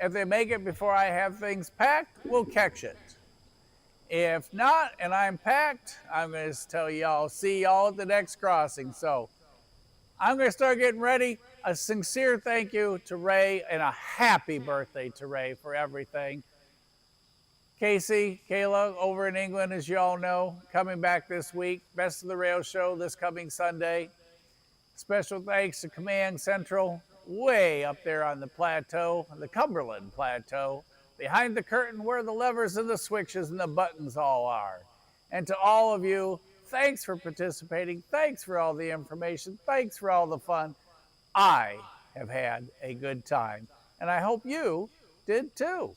[SPEAKER 1] if they make it before I have things packed, we'll catch it. If not, and I'm packed, I'm going to tell y'all, see y'all at the next crossing. So I'm going to start getting ready. A sincere thank you to Ray and a happy birthday to Ray for everything. Casey, Kayla over in England, as you all know, coming back this week. Best of the Rail Show this coming Sunday. Special thanks to Command Central, way up there on the plateau, the Cumberland Plateau, behind the curtain where the levers and the switches and the buttons all are. And to all of you, thanks for participating. Thanks for all the information. Thanks for all the fun. I have had a good time, and I hope you did too.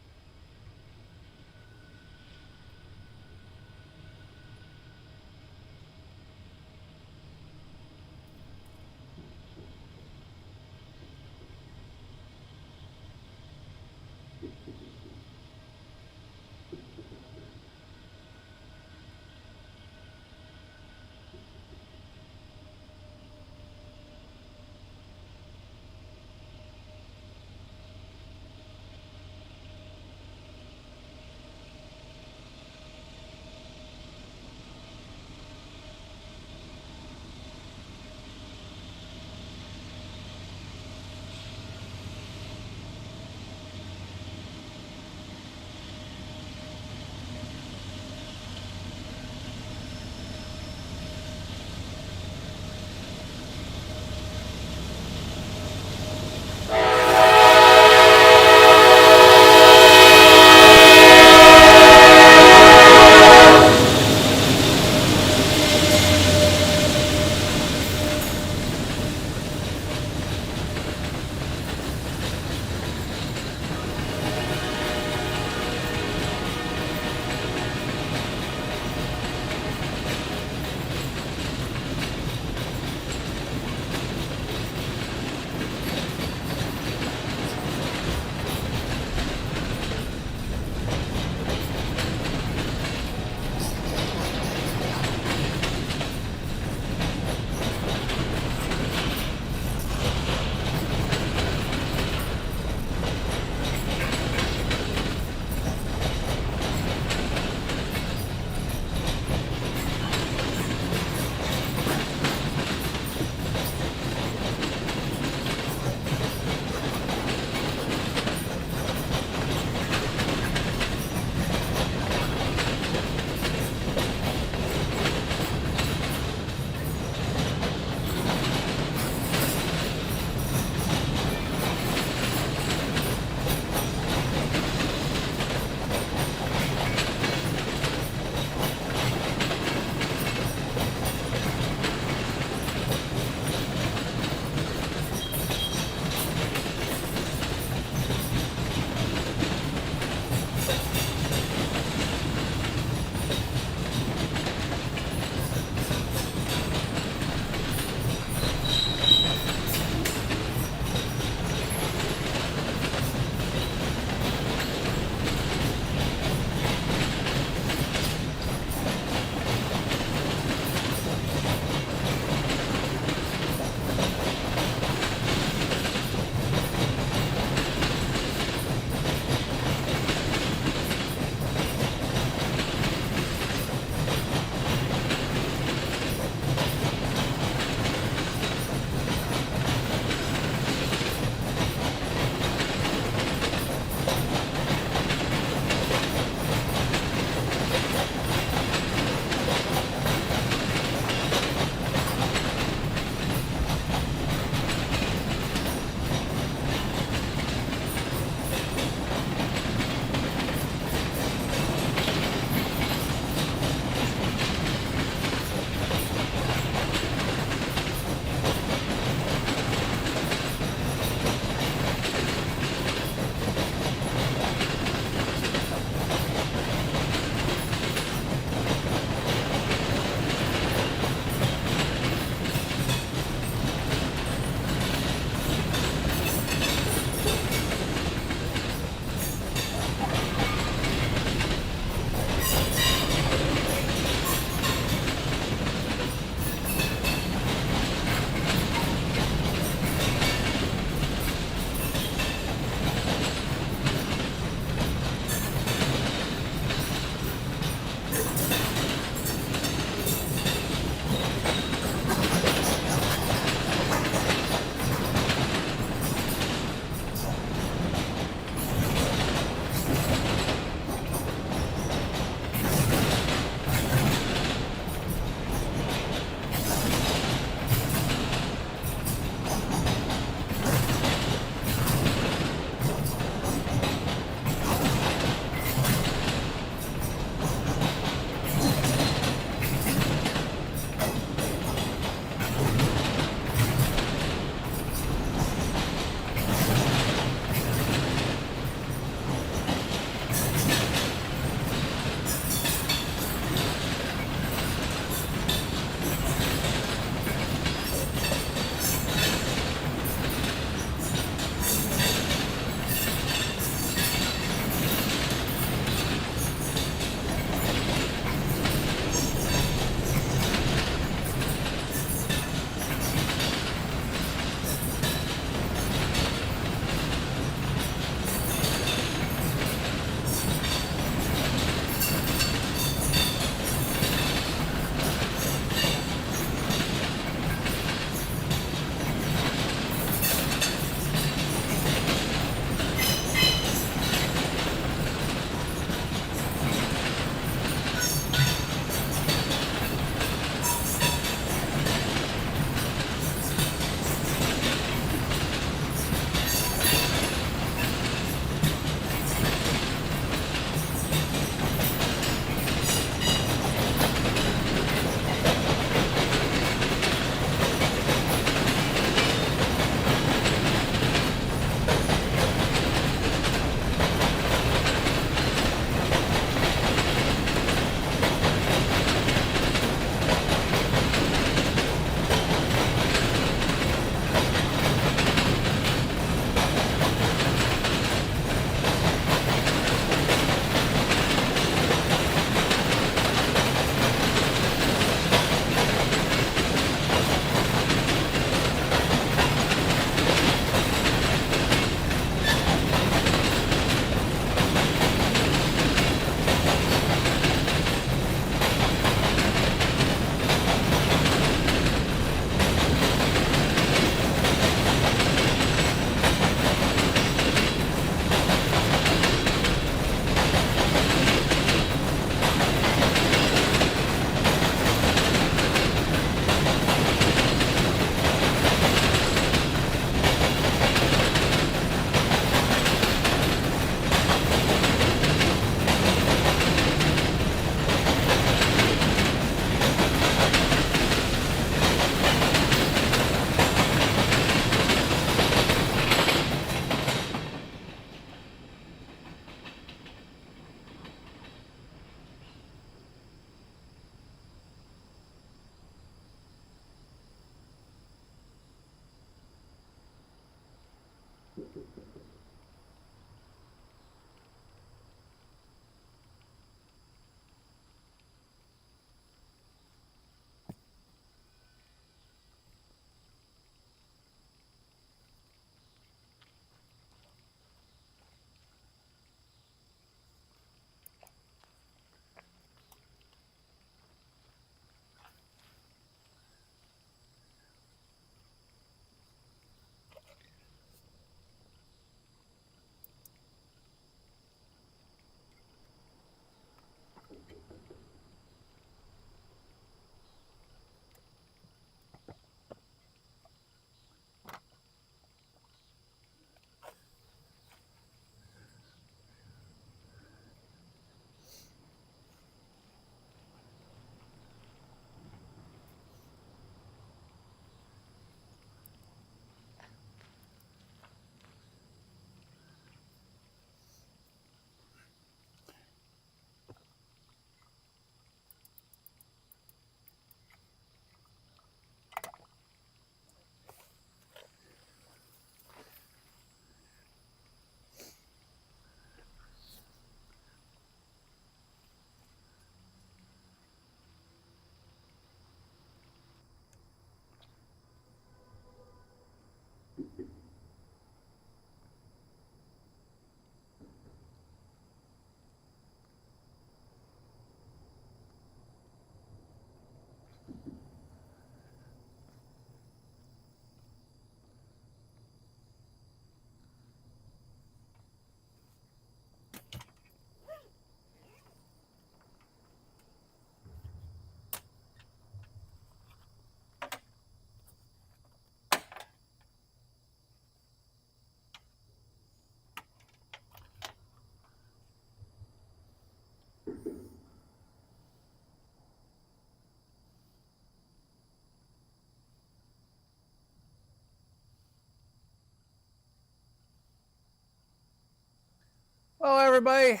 [SPEAKER 1] Well, everybody,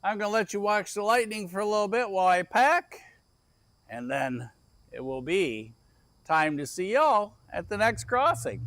[SPEAKER 1] I'm going to let you watch the lightning for a little bit while I pack, and then it will be time to see y'all at the next crossing.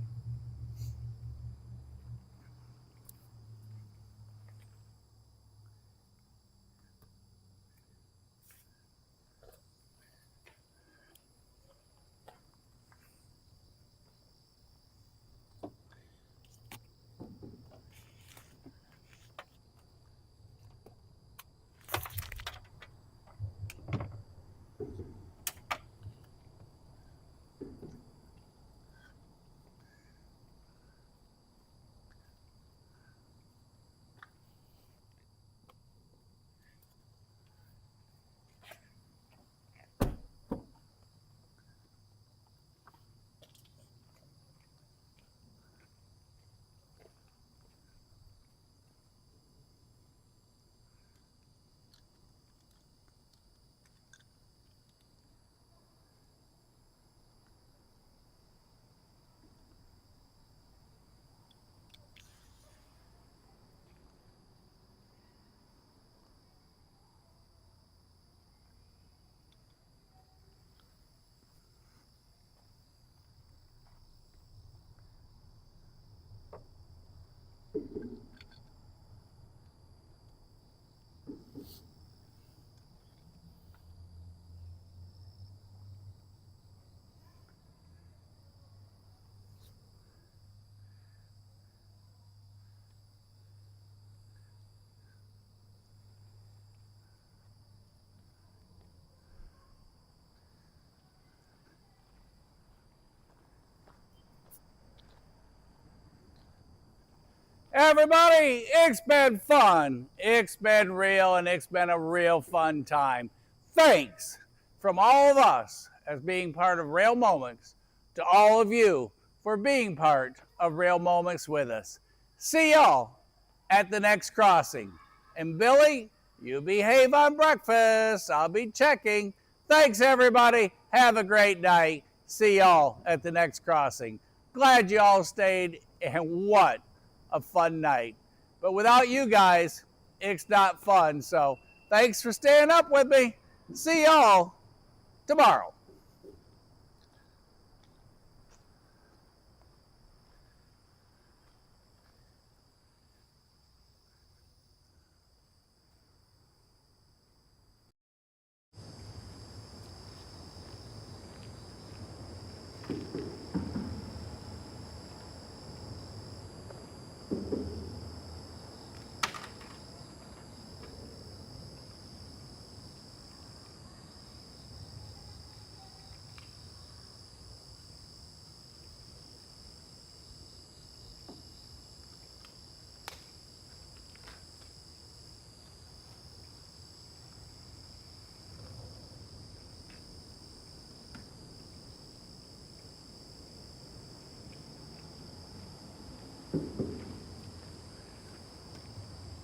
[SPEAKER 1] Everybody, it's been fun. It's been real, and it's been a real fun time. Thanks from all of us as being part of Rail Moments to all of you for being part of Rail Moments with us. See y'all at the next crossing. And Billy, you behave on breakfast. I'll be checking. Thanks, everybody. Have a great night. See y'all at the next crossing. Glad you all stayed, and what a fun night. But without you guys, it's not fun. So thanks for staying up with me. See y'all tomorrow.